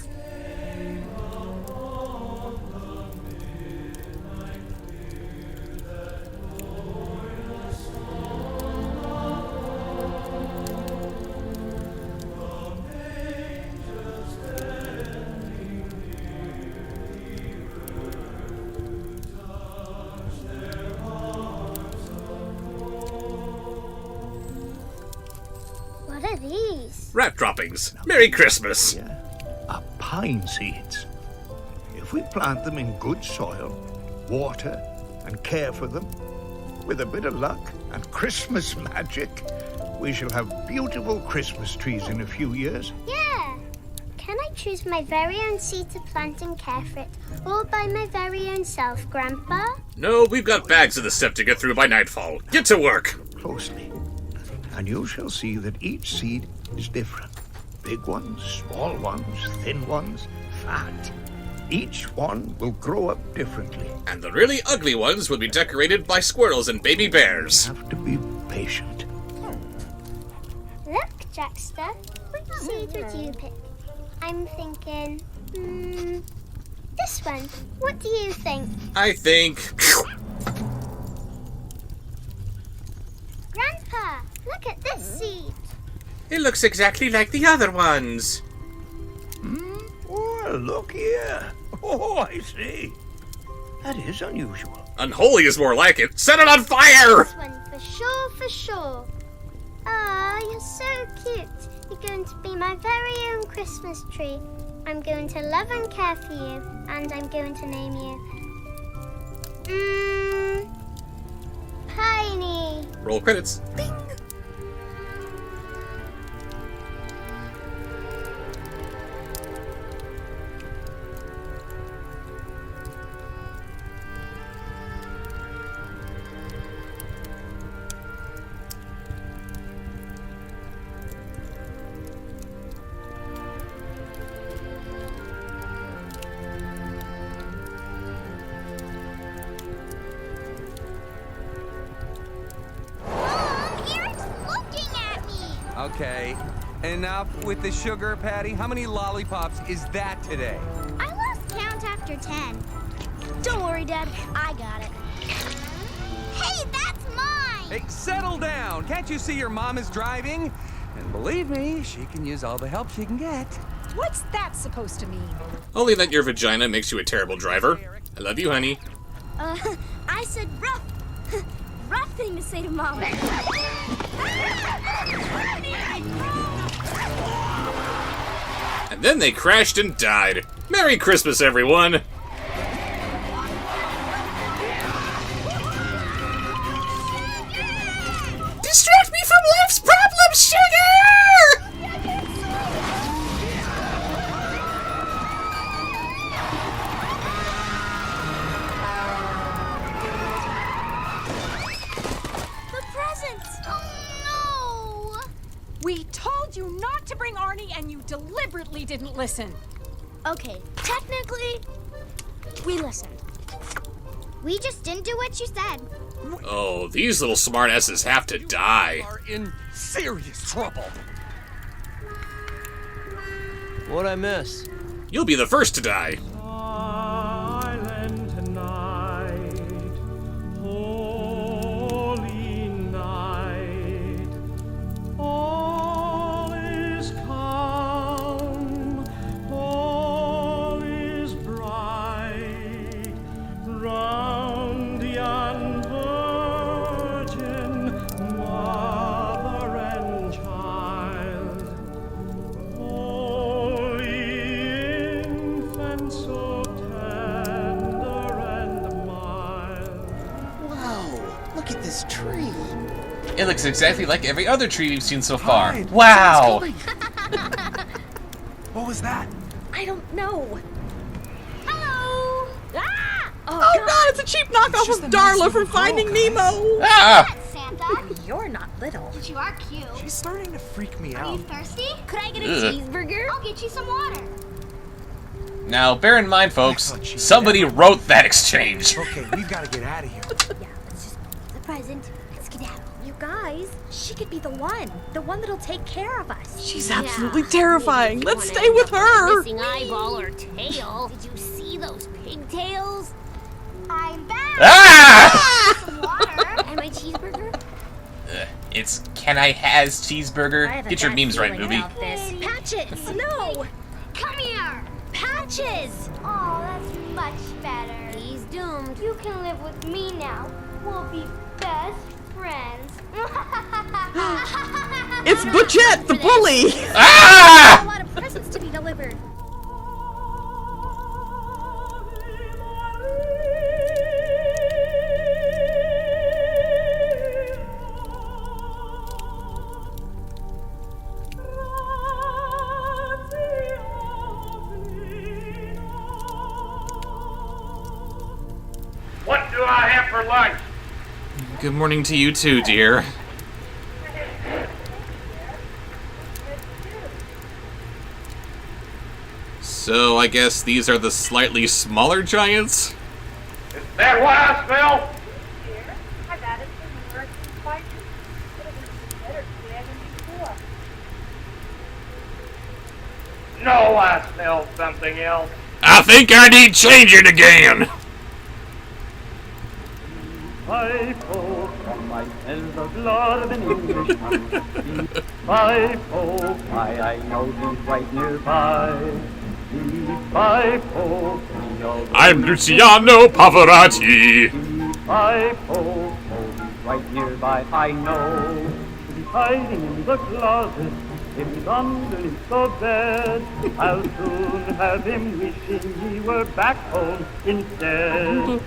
What are these? Rat droppings. Merry Christmas! Are pine seeds. If we plant them in good soil, water, and care for them, with a bit of luck and Christmas magic, we shall have beautiful Christmas trees in a few years. Yeah. Can I choose my very own seed to plant and care for it, all by my very own self, Grandpa? No, we've got bags of the stuff to get through by nightfall. Get to work! Closely, and you shall see that each seed is different. Big ones, small ones, thin ones, fat. Each one will grow up differently. And the really ugly ones will be decorated by squirrels and baby bears. Have to be patient. Look, Jackster, which seed would you pick? I'm thinking, this one. What do you think? I think... Grandpa, look at this seed. It looks exactly like the other ones. Oh, look here. Oh, I see. That is unusual. Unholy is more like it. Set it on fire! This one for sure, for sure. Ah, you're so cute. You're going to be my very own Christmas tree. I'm going to love and care for you, and I'm going to name you... Piney. Roll credits. Bing. Okay, enough with the sugar, Patty. How many lollipops is that today? I lost count after 10. Don't worry, Dad. I got it. Hey, that's mine! Hey, settle down. Can't you see your mom is driving? And believe me, she can use all the help she can get. What's that supposed to mean? Only that your vagina makes you a terrible driver. I love you, honey. I said rough. Rough thing to say to Mom. And then they crashed and died. Merry Christmas, everyone! Distract me from life's problems, sugar! The presents! Oh, no! We told you not to bring Arnie, and you deliberately didn't listen. Okay, technically, we listened. We just didn't do what you said. Oh, these little smartasses have to die. Are in serious trouble. What'd I miss? You'll be the first to die. Silent night, holy night, all is calm, all is bright, round the young virgin, mother and child, holy infant, so tender and mild. Whoa, look at this tree. It looks exactly like every other tree we've seen so far. Wow! What was that? I don't know. Hello! Ah! Oh God, it's a cheap knockoff of Darla from Finding Nemo. Ah! Santa, You're not little. but you are cute. She's starting to freak me Are out. you thirsty? Could I get a Ugh. cheeseburger? I'll get you some water. Now, bear in mind, folks, somebody wrote that exchange. Okay, we've got to get out of here. Yeah, let's just the present. Let's get out. You guys, she could be the one that'll take care of us. She's absolutely terrifying. Let's stay with her. Missing eyeball or tail. Did you see those pigtails? I'm back. Ah! Some water. And my cheeseburger. It's Can I Has I Cheeseburger? have a Get your bad memes right, feeling movie. about this. Patches! No! Come here. Patches! Oh, that's much better. He's doomed. You can live with me now. We'll be best friends. It's Butchette, the bully. A Ah! lot of presents to be delivered. What do I have for lunch? Good morning to you too, dear. So, I guess these are the slightly smaller giants? Is that what I smell? No, I smell something else. I think I need changing again! Five-o, from I tell the blood of an Englishman. Five-o, why I know he's right nearby. Five-o, I'm Luciano Pavarotti! Five-o, he's right nearby, I know. He's hiding in the closet, if he's underneath the bed. I'll soon have him wishing he were back home instead.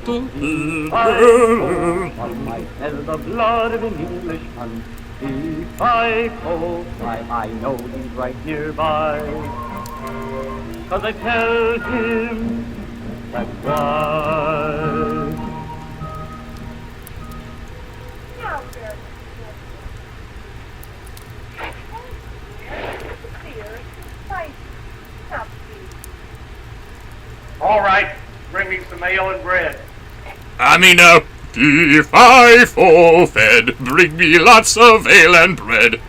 Five-o, one might tell the blood of an Englishman. Five-o, why I know he's right nearby. 'Cause I tell him that's why. All right, bring me some ale and bread. If I fall fed, bring me lots of ale and bread.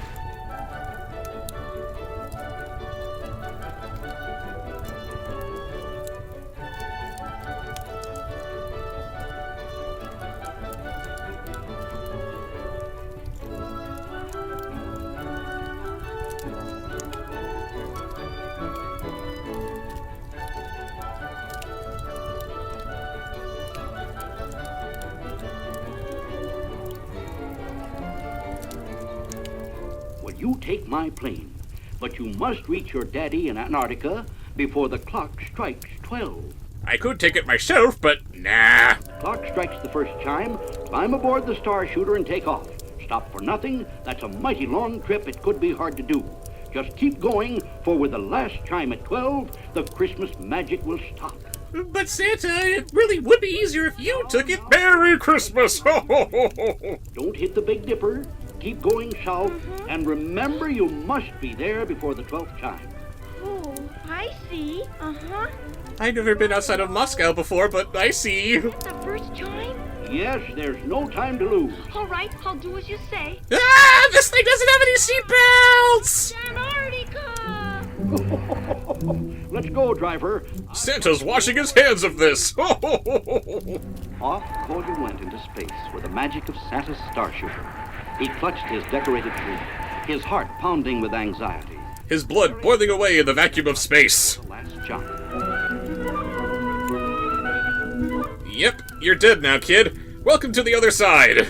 you take my plane. But you must reach your daddy in Antarctica before the clock strikes 12. I could take it myself, but nah. Clock strikes the first chime, climb aboard the Star Shooter and take off. Stop for nothing. That's a mighty long trip. It could be hard to do. Just keep going, for with the last chime at 12, the Christmas magic will stop. But Santa, it really would be easier if you took it. Merry Christmas! Don't hit the Big Dipper. Keep going south, and remember you must be there before the 12th chime. Oh, I see. Uh-huh. I've never been outside of Moscow before, but I see. The first chime? Yes, there's no time to lose. All right, I'll do as you say. Ah! This thing doesn't have any seatbelts! Antarctica! Let's go, driver. Santa's washing his hands of this. Off Collier went into space with the magic of Santa's Star Shooter. He clutched his decorated tree, his heart pounding with anxiety. His blood boiling away in the vacuum of space. The last jump. Yep, you're dead now, kid. Welcome to the other side.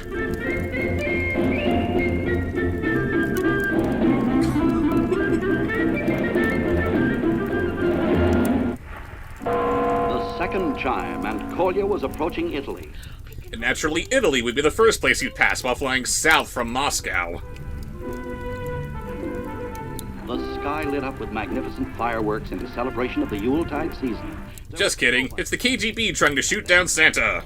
The second chime, and Collier was approaching Italy. And naturally, Italy would be the first place you'd pass while flying south from Moscow. The sky lit up with magnificent fireworks in the celebration of the Yuletide season. Just kidding. It's the KGB trying to shoot down Santa.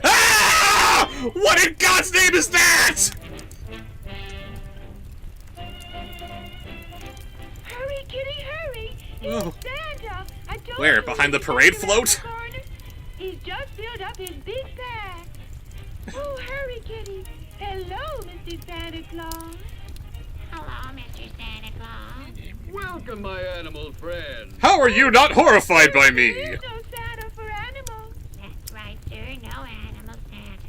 Ah! What in God's name is that? Hurry, kitty, hurry! It's Santa! I told Where? you Behind the he's parade in the corner. float? He's just filled up his big bag. Oh, hurry, kitty! Hello, Mr. Santa Claus. Hello, Mr. Santa Claus. Welcome, my animal friend. How are you not horrified by me? There's no Santa for animals. That's right, sir. No animal Santa.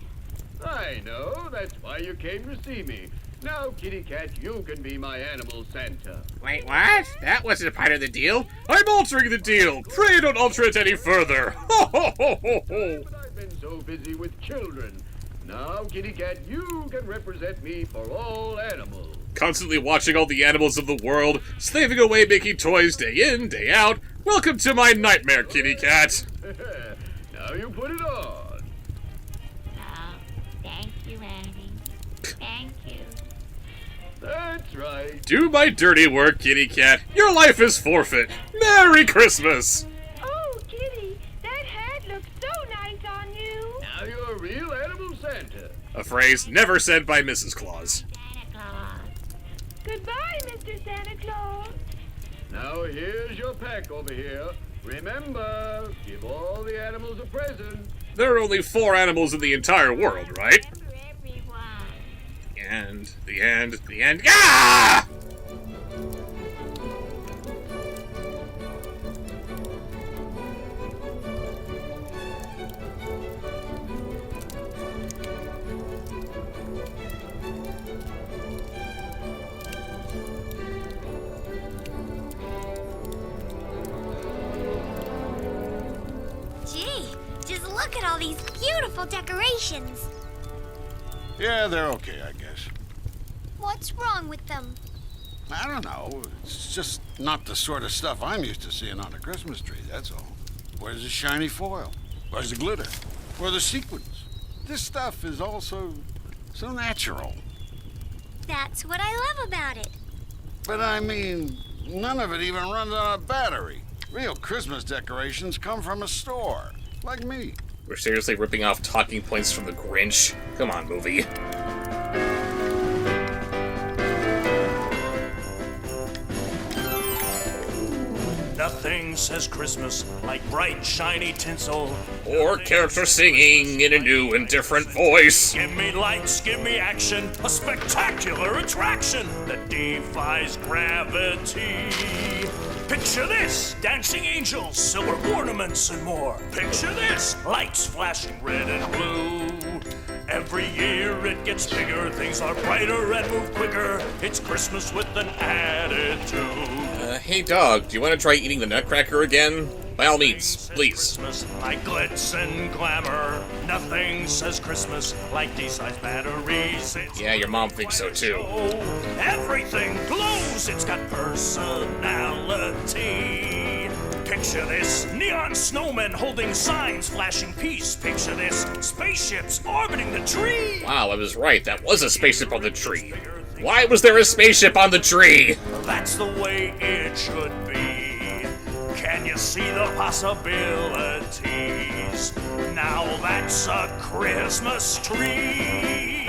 I know. That's why you came to see me. Now, Kitty Cat, you can be my animal Santa. Wait, what? That wasn't a part of the deal. I'm altering the deal. Pray don't alter it any further. Ho, ho, ho, ho, ho. But I've been so busy with children. Now, Kitty Cat, you can represent me for all animals. Constantly watching all the animals of the world, slaving away making toys day in, day out. Welcome to my nightmare, Kitty Cat. Now you put it on. Oh, thank you, Annie. Thank you. That's right. Do my dirty work, Kitty Cat. Your life is forfeit. Merry Christmas. Oh, kitty, that hat looks so nice on you. Now you're a real animal Santa. A phrase never said by Mrs. Claus. Santa Claus. Goodbye, Mr. Santa Claus. Now here's your pack over here. Remember, give all the animals a present. There are only 4 animals in the entire world, right? For everyone. The end. Ah! Gee, just look at all these beautiful decorations. Yeah, they're okay, I guess. What's wrong with them? I don't know. It's just not the sort of stuff I'm used to seeing on a Christmas tree, that's all. Where's the shiny foil? Where's the glitter? Where are the sequins? This stuff is all so natural. That's what I love about it. But I mean, none of it even runs on a battery. Real Christmas decorations come from a store, like me. We're seriously ripping off talking points from the Grinch? Come on, movie. Nothing says Christmas like bright, shiny tinsel. Or characters singing in a new and different voice. Give me lights, give me action, a spectacular attraction that defies gravity. Picture this, dancing angels, silver ornaments, and more. Picture this, lights flashing red and blue. Every year it gets bigger, things are brighter and move quicker. It's Christmas with an attitude. Hey dog, do you want to try eating the Nutcracker again? By all means, please. Christmas like glitz and glamour. Nothing says Christmas like D-sized batteries. Yeah, your mom thinks so too. Everything glows, it's got personality. Picture this, neon snowmen holding signs flashing peace. Picture this, spaceships orbiting the tree. Wow, I was right, that was a spaceship on the tree. Why was there a spaceship on the tree? That's the way it should be. Can you see the possibilities? Now that's a Christmas tree.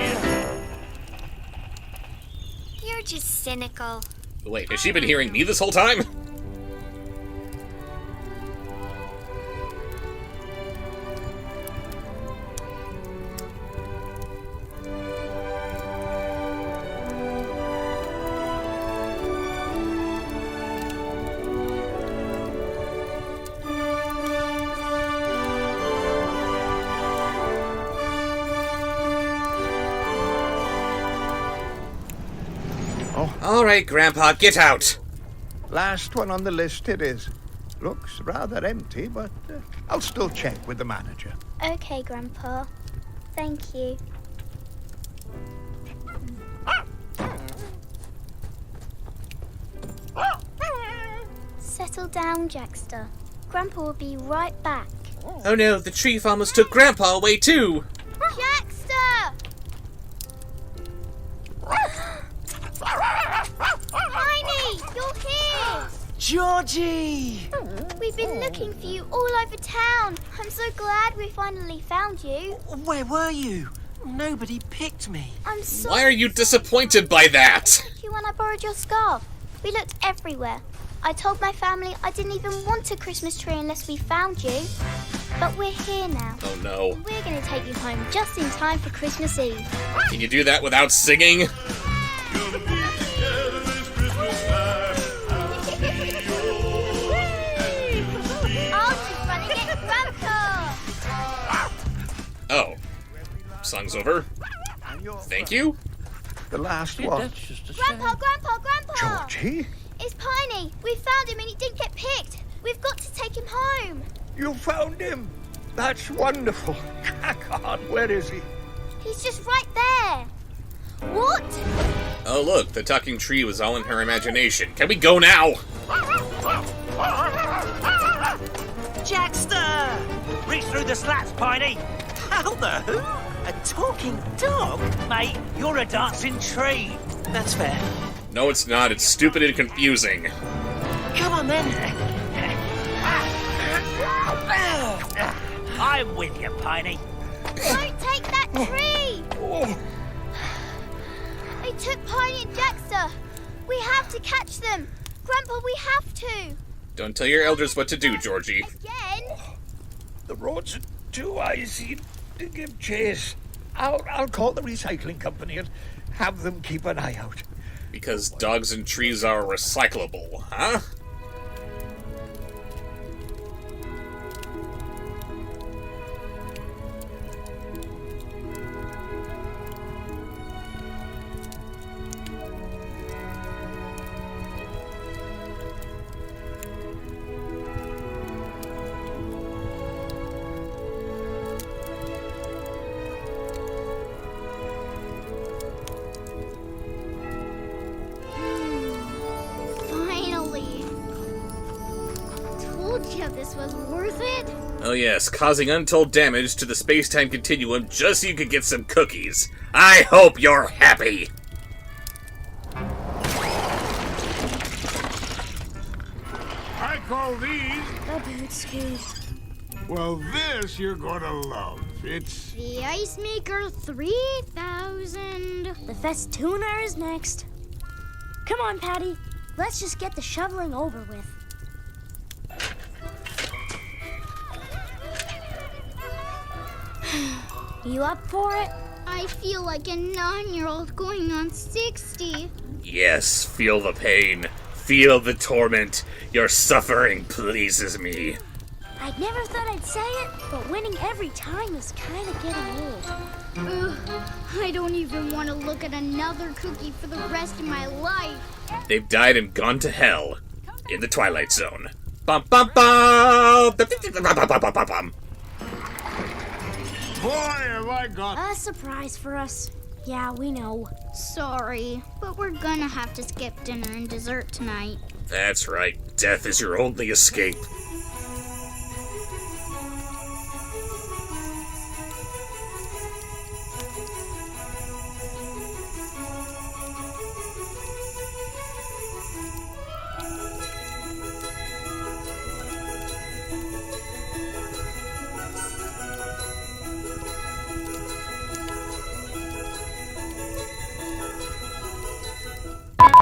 You're just cynical. Wait, has she been hearing me this whole time? All right, Grandpa, get out. Last one on the list it is. Looks rather empty, but I'll still check with the manager. Okay, Grandpa. Thank you. Settle down, Jackster. Grandpa will be right back. Oh no, the tree almost took Grandpa away too. Jackster! Tiny, you're here! Georgie! We've been looking for you all over town. I'm so glad we finally found you. Where were you? Nobody picked me. I'm so Why are you disappointed by that? Thank you when I borrowed your scarf. We looked everywhere. I told my family I didn't even want a Christmas tree unless we found you. But we're here now. Oh no. We're going to take you home just in time for Christmas Eve. Can you do that without singing? Oh. Song's over. Thank you? The last one. Grandpa! Georgie? It's Piney. We found him and he didn't get picked. We've got to take him home. You found him? That's wonderful. God, where is he? He's just right there. What? Oh look, the talking tree was all in her imagination. Can we go now? Jackster! Reach through the slats, Piney. How the who? A talking dog? Mate, you're a dancing tree. That's fair. No, it's not. It's stupid and confusing. Come on, then. I'm with you, Piney. Don't take that tree! They took Piney and Jackster. We have to catch them. Grandpa, we have to. Don't tell your elders what to do, Georgie. Again? The roads are too icy to give chase. I'll call the recycling company and have them keep an eye out. Because dogs and trees are recyclable, huh? This was worth it. Oh yes, causing untold damage to the space-time continuum just so you could get some cookies. I hope you're happy! I call these... The bird scoop. Well, this you're gonna love. It's... The Ice Maker 3000. The Festooner is next. Come on, Patty. Let's just get the shoveling over with. You up for it? I feel like a 9-year-old going on 60. Yes, feel the pain. Feel the torment. Your suffering pleases me. I never thought I'd say it, but winning every time is kind of getting old. Ugh, I don't even want to look at another cookie for the rest of my life. They've died and gone to hell in the Twilight Zone. Bum bum bum! Boy, have I got... A surprise for us. Yeah, we know. Sorry, but we're gonna have to skip dinner and dessert tonight. That's right. Death is your only escape.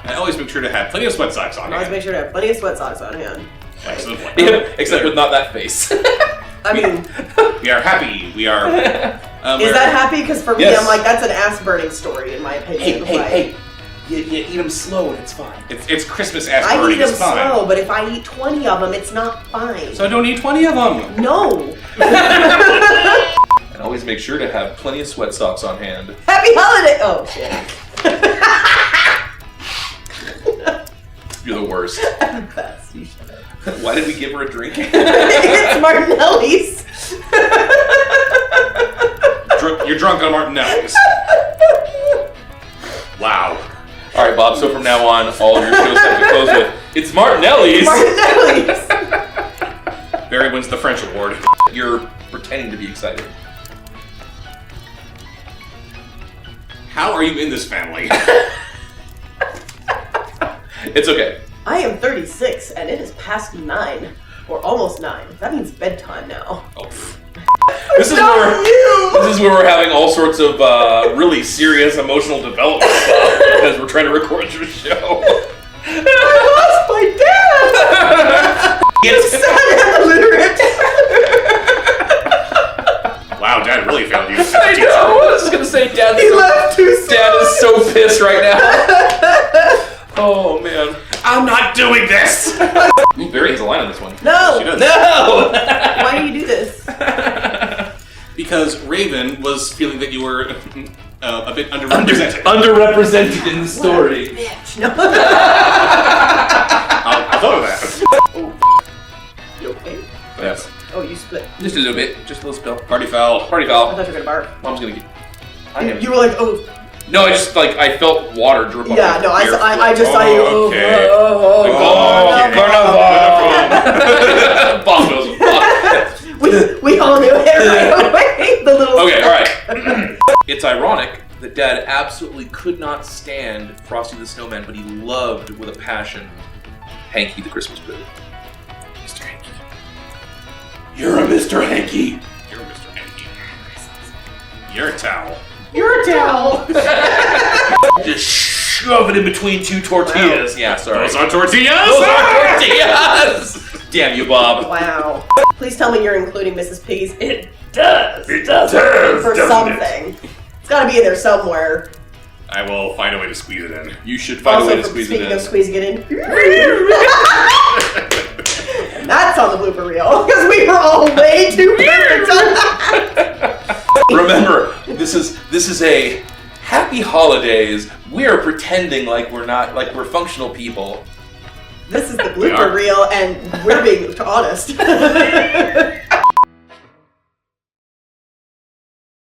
I always make sure to have plenty of sweat socks on Always hand. make sure to have plenty of sweat socks on hand. Excellent. Yeah, except with not that face. I mean, We are happy. We are. is that happy? Because for me, Yes. I'm like, that's an ass-burning story, in my opinion. Hey. You eat them slow and it's fine. It's Christmas ass I eat burning. them It's fine. slow, but if I eat 20 of them, it's not fine. So don't eat 20 of them. No. And always make sure to have plenty of sweat socks on hand. Happy holiday! Oh, shit. You're the worst. Best, you should have. Why did we give her a drink? It's Martinelli's. You're drunk on Martinelli's. Wow. All right, Bob. So from now on, all of your shows have to close with "It's Martinelli's." Martinelli's. Barry wins the French award. You're pretending to be excited. How are you in this family? It's okay. I am 36, and it is past 9. Or almost 9. That means bedtime now. Oh. This is where we're having all sorts of really serious emotional development stuff because we're trying to record your show. I lost my dad! He's sad and illiterate. Wow, Dad really failed you. I know. I was just gonna say, Dad. He left too soon. Dad is so pissed right now. Oh man. I'm not doing this. Ooh, Barry has a line on this one. No. She does. No. Why do you do this? Because Raven was feeling that you were a bit underrepresented. Underrepresented in the story. Bitch. No. I thought of that. You okay? Yes. Oh, you split. Just a little bit. Just a little spill. Party foul. Party I foul. thought you were gonna barf. Mom's gonna get. You were like, oh. No, I just I felt water drip on Yeah, my no, beer. I just saw you. Okay. Bob knows what We all knew it right away. The little. Okay, alright. It's ironic that Dad absolutely could not stand Frosty the Snowman, but he loved with a passion Hanky the Christmas Pig. Mr. Hanky. You're a Mr. Hanky! You're Mr. Hanky. You're a towel. You're a towel. Just shove it in between two tortillas. Wow. Yeah, sorry. Those are tortillas! Those are tortillas! Damn you, Bob. Wow. Please tell me you're including Mrs. Pig's. It does. It does. For something. It's gotta be in there somewhere. I will find a way to squeeze it in. You should find a way to squeeze it in. Speaking of squeezing it in. And that's on the blooper reel, because we were all way too perfect on that. Remember, this is a happy holidays. We are pretending like we're not, like we're functional people. This is the blooper reel, and we're being honest.